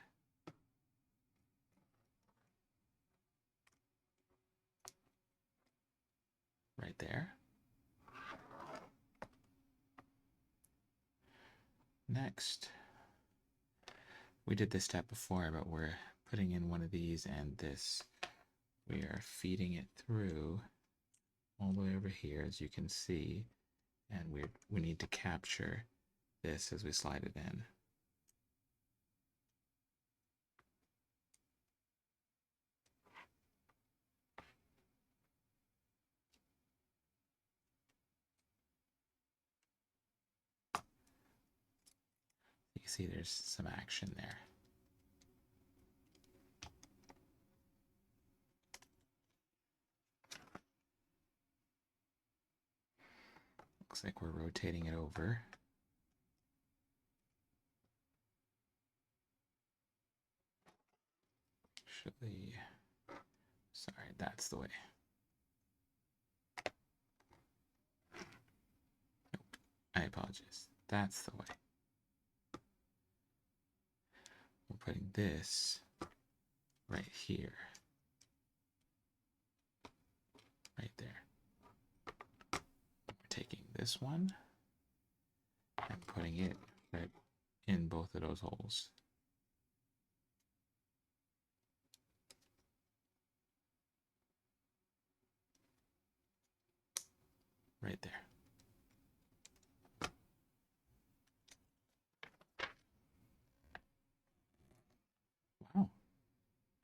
right there. Next, we did this step before, but we're putting in one of these and this. We are feeding it through all the way over here, as you can see, and we need to capture this as we slide it in. You can see there's some action there. Looks like we're rotating it over. Actually, sorry, that's the way. Nope, I apologize. That's the way. We're putting this right here. Right there. We're taking this one and putting it right in both of those holes. Right there. Wow.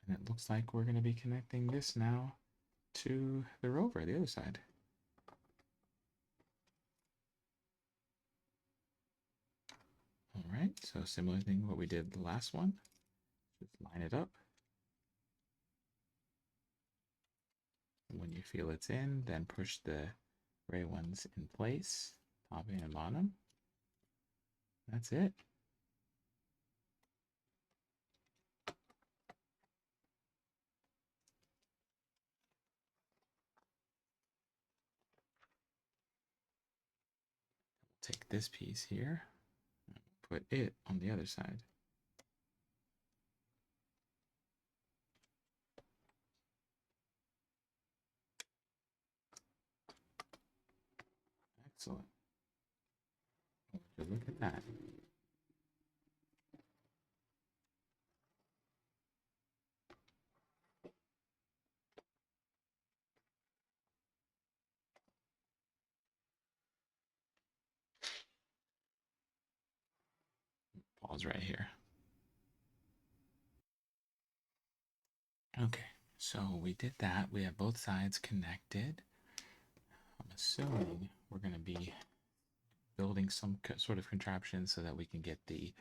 And it looks like we're going to be connecting this now to the rover, the other side. All right, so similar thing what we did the last one. Just line it up. When you feel it's in, then push the gray ones in place, top and bottom. That's it. Take this piece here, put it on the other side. Excellent. Look at that. Pause right here. Okay, so we did that. We have both sides connected. I'm assuming we're going to be building some sort of contraption so that we can get the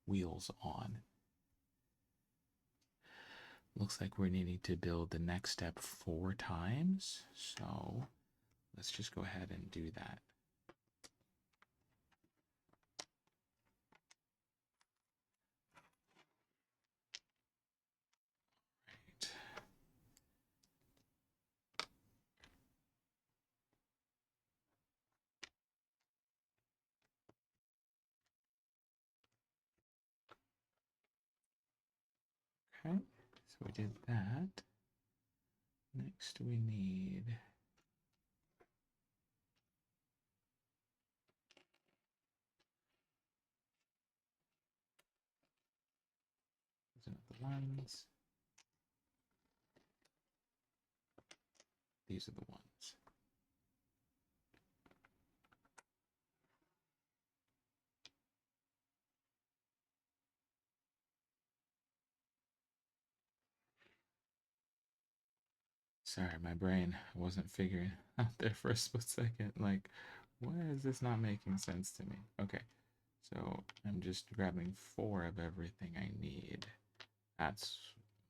wheels on. Looks like we're needing to build the next step 4 times. So let's just go ahead and do that. Right. Okay, so we did that. Next we need these are the ones. These are the ones. Sorry, my brain wasn't figuring out there for a split second. Like, why is this not making sense to me? Okay, so I'm just grabbing 4 of everything I need. That's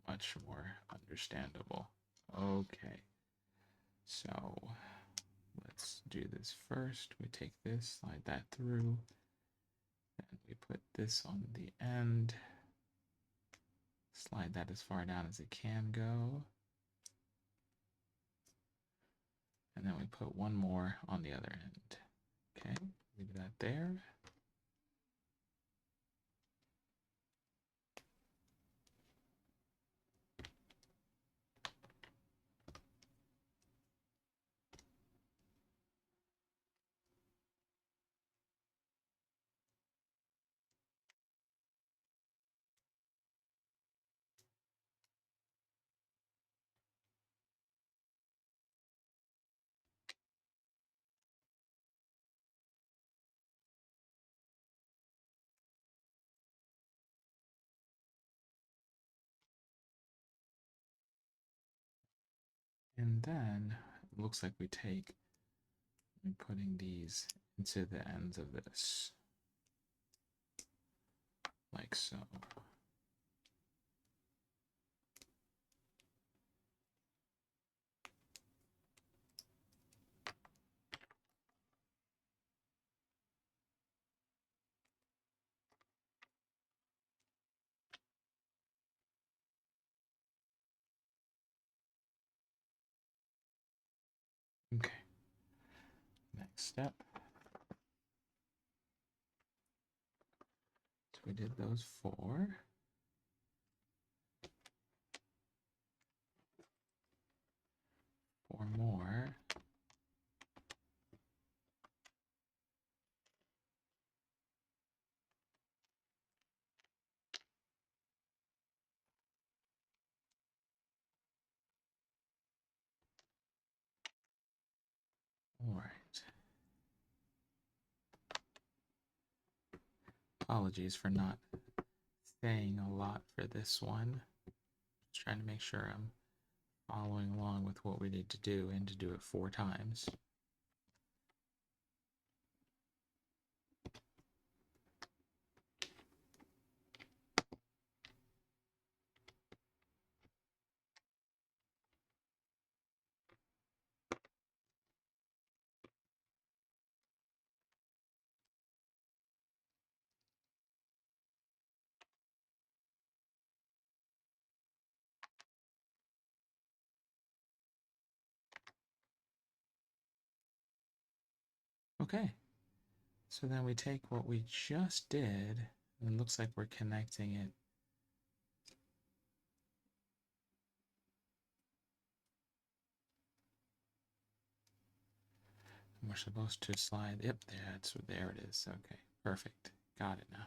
much more understandable. Okay, so let's do this first. We take this, slide that through, and we put this on the end. Slide that as far down as it can go. And then we put one more on the other end. Okay, leave that there. And then it looks like we take and putting these into the ends of this, like so. Okay, next step. So we did those four. Four more. All right. Apologies for not saying a lot for this one. Just trying to make sure I'm following along with what we need to do and to do it 4 times. Okay, so then we take what we just did, and it looks like we're connecting it. We're supposed to slide. Yep, there it is. Okay, perfect. Got it now.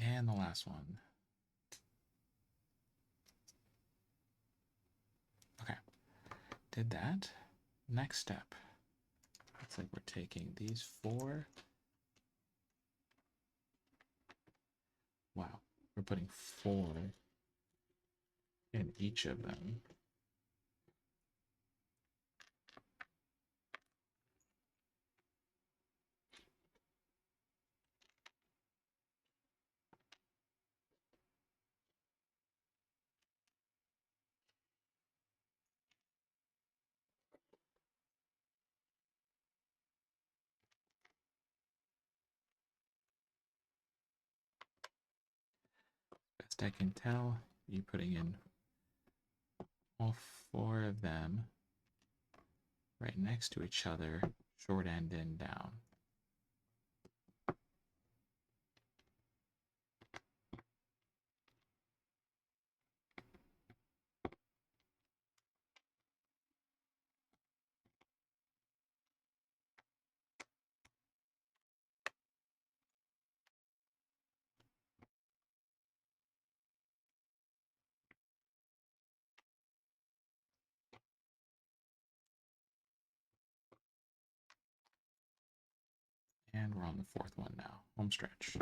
And the last one. Okay, did that. Next step. Looks like we're taking these 4. Wow, we're putting 4 in each of them. Best I can tell, you putting in all 4 of them right next to each other, short end and down. And we're on the 4th one now. Home stretch.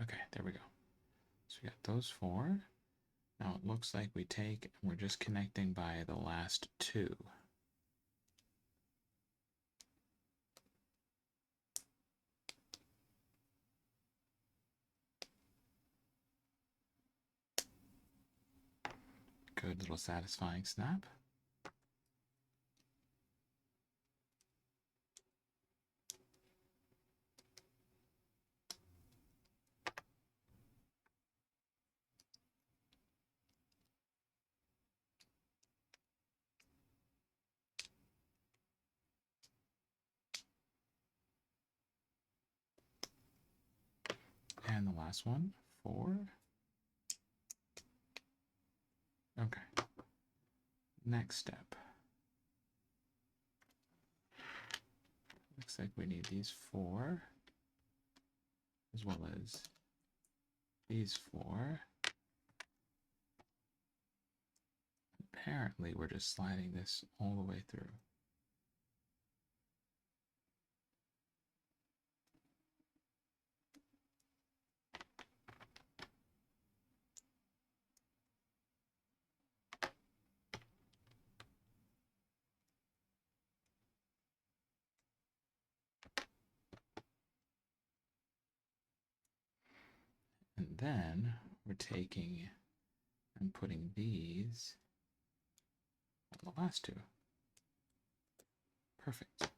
Okay, there we go. So we got those 4. Now it looks like we take, we're just connecting by the last 2. Good little satisfying snap. And the last one, 4. Okay. Next step. Looks like we need these 4, as well as these 4. Apparently, we're just sliding this all the way through. And then we're taking and putting these on the last 2. Perfect.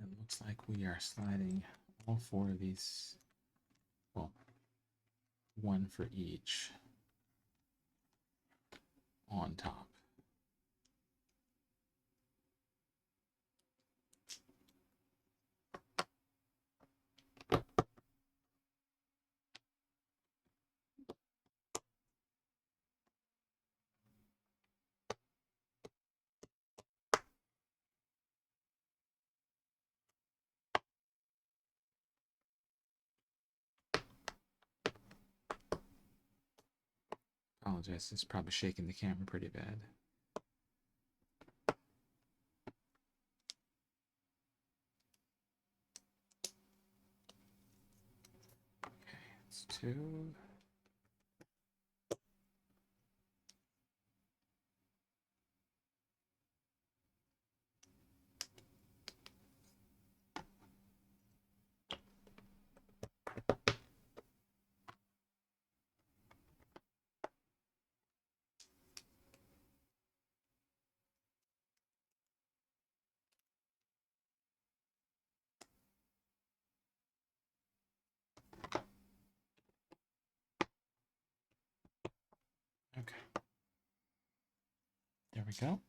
It looks like we are sliding all 4 of these, well, 1 for each, on top. Apologize, it's probably shaking the camera pretty bad. Okay, it's 2. Okay. There we go.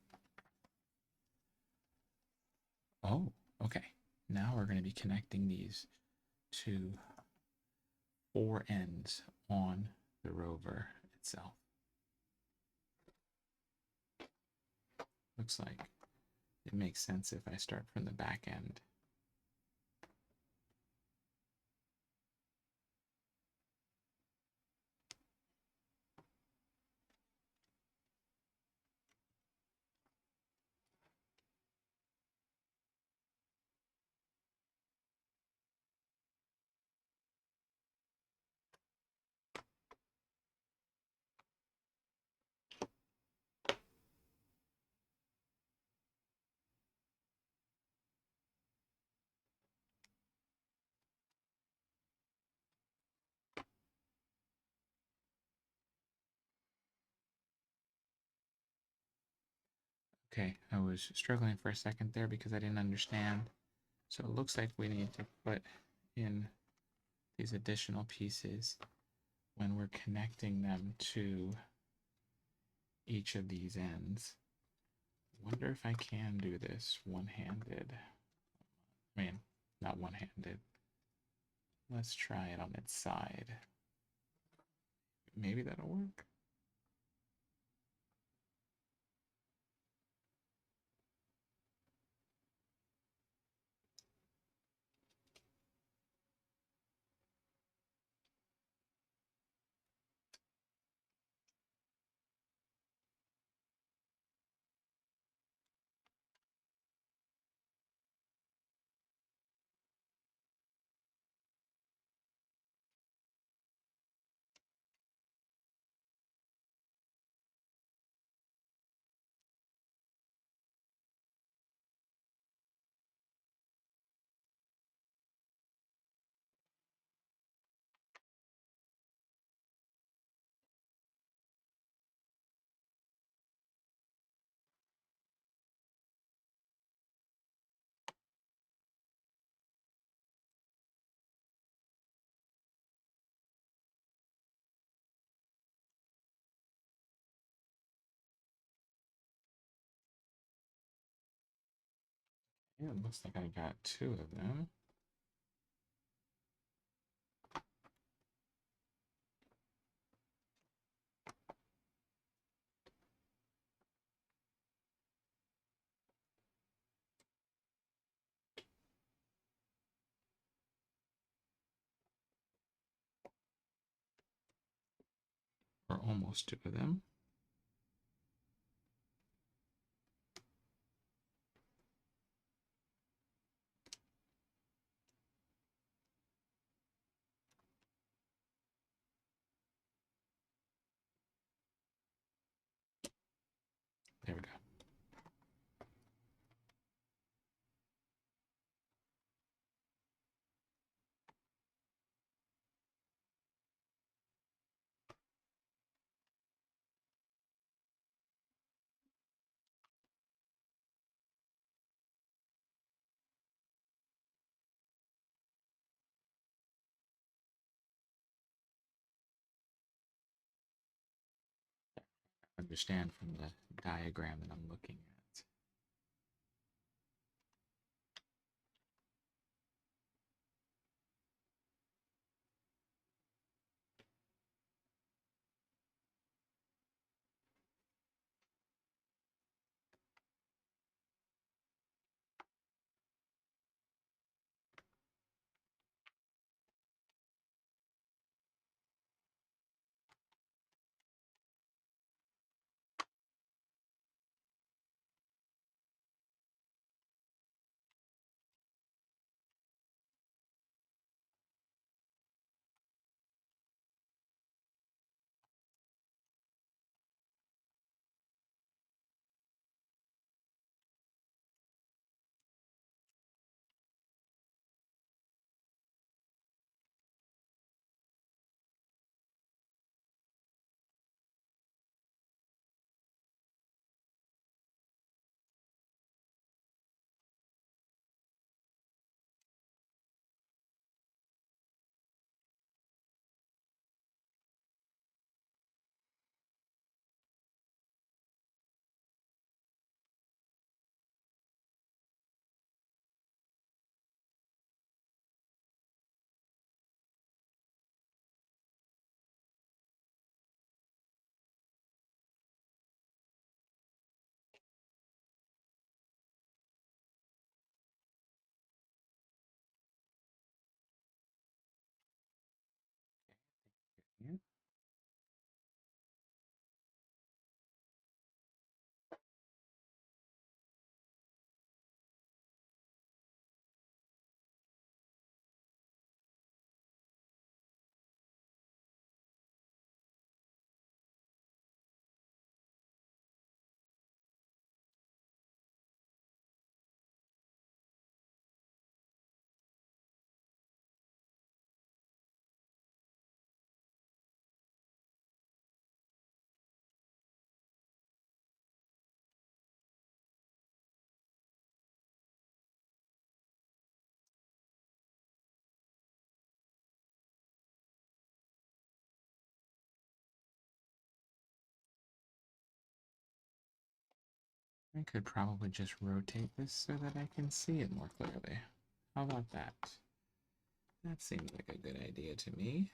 Oh, okay. Now we're going to be connecting these to 4 ends on the rover itself. Looks like it makes sense if I start from the back end. Okay, I was struggling for a second there because I didn't understand. So it looks like we need to put in these additional pieces when we're connecting them to each of these ends. Wonder if I can do this one-handed. I mean, not one-handed. Let's try it on its side. Maybe that'll work. Yeah, it looks like I got two of them. Or almost two of them. There we go. Understand from the diagram that I'm looking at. Yeah. I could probably just rotate this so that I can see it more clearly. How about that? That seems like a good idea to me.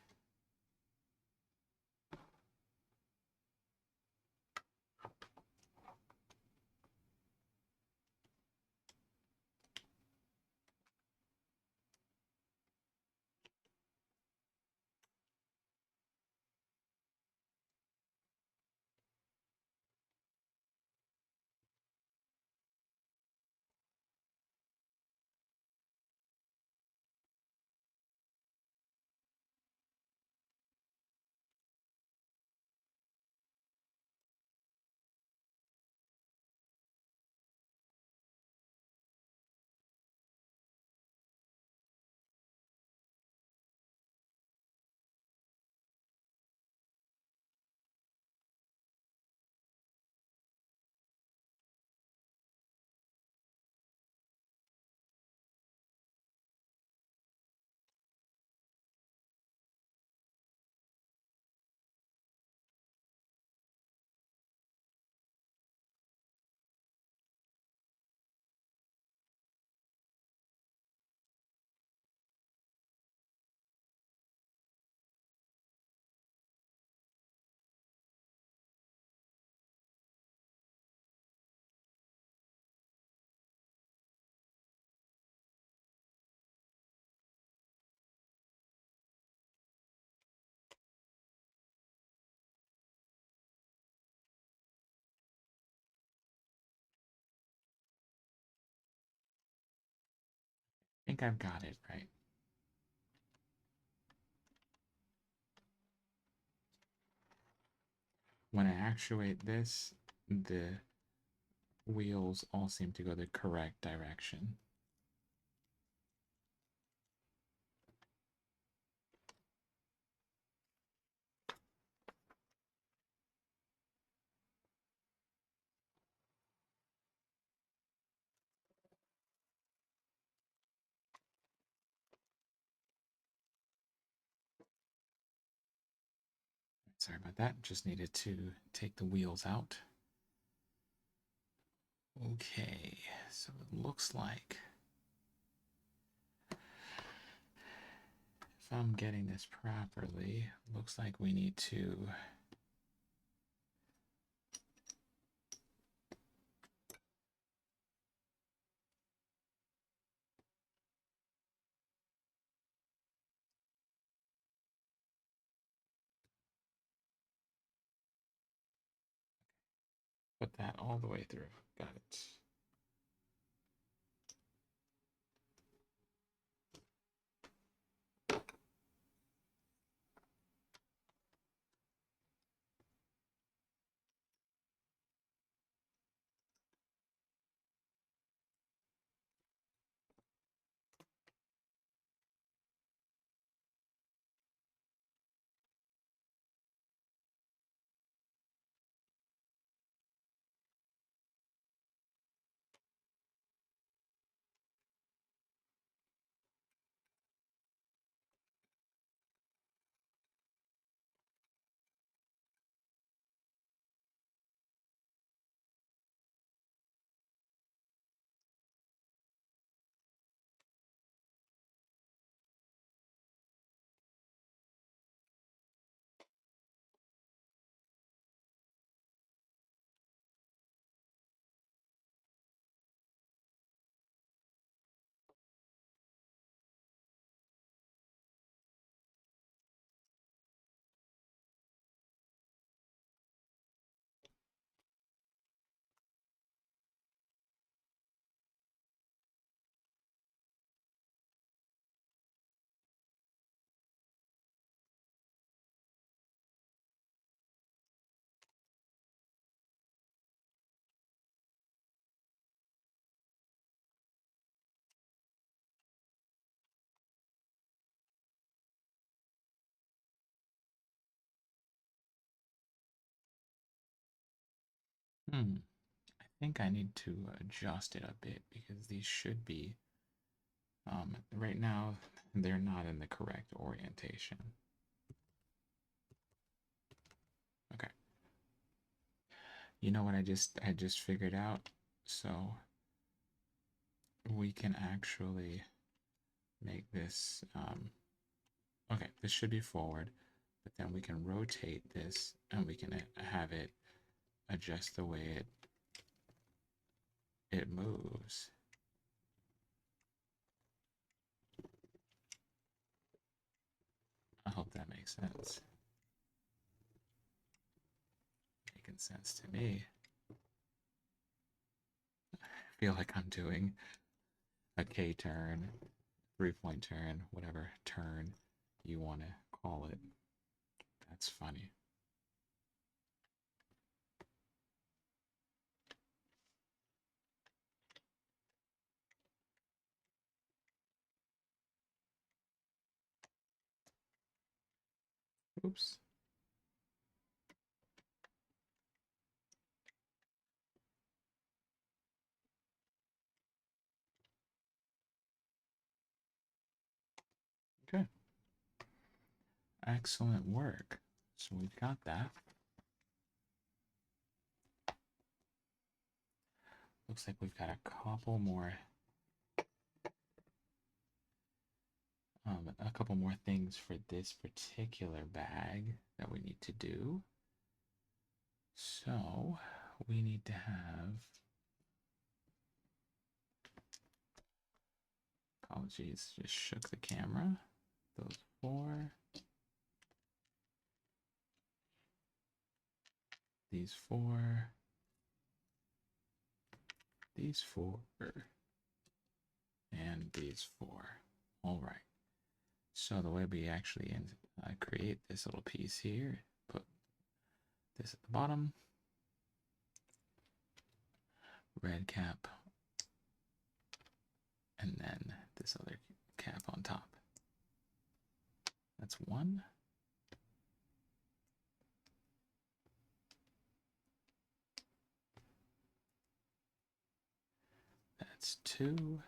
think I've got it right. When I actuate this, the wheels all seem to go the correct direction. Sorry about that. Just needed to take the wheels out. Okay, so it looks like if I'm getting this properly, looks like we need to put that all the way through. Got it. Hmm. I think I need to adjust it a bit because these should be, right now, they're not in the correct orientation. Okay. You know what I just figured out? So we can actually make this, okay, this should be forward, but then we can rotate this and we can have it adjust the way it moves. I hope that makes sense. Making sense to me. I feel like I'm doing a K turn, 3-point turn, whatever turn you want to call it. That's funny. Oops. Okay. Excellent work. So we've got that. Looks like we've got a couple more things for this particular bag that we need to do. So we need to have, apologies, just shook the camera. Those four, these four, these four, and these 4. All right. So the way we actually create this little piece here, put this at the bottom, red cap, and then this other cap on top. That's 1. That's 2.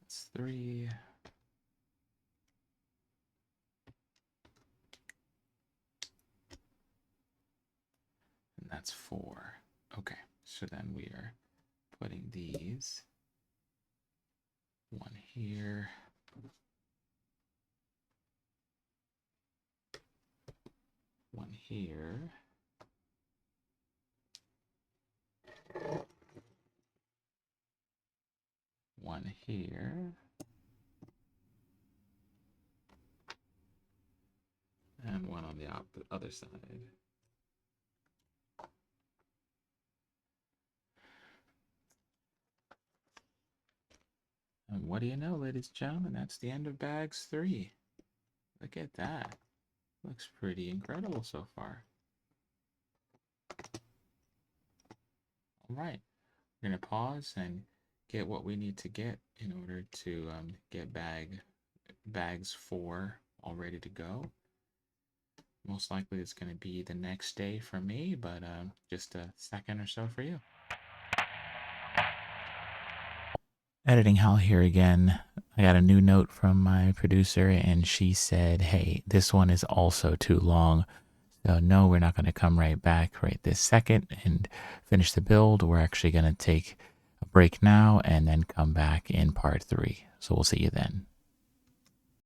That's 3. And that's 4. Okay, so then we are putting these 1 here, 1 here, one here, and 1 on the other side. And what do you know, ladies and gentlemen, that's the end of bags 3. Look at that. Looks pretty incredible so far. All right, we're going to pause and get what we need to get in order to get bags 4 all ready to go. Most likely it's going to be the next day for me, but just a second or so for you. Editing Hal here again. I got a new note from my producer, and she said, hey, this one is also too long. So no, we're not going to come right back right this second and finish the build. We're actually going to take a break now and then come back in part 3. So we'll see you then.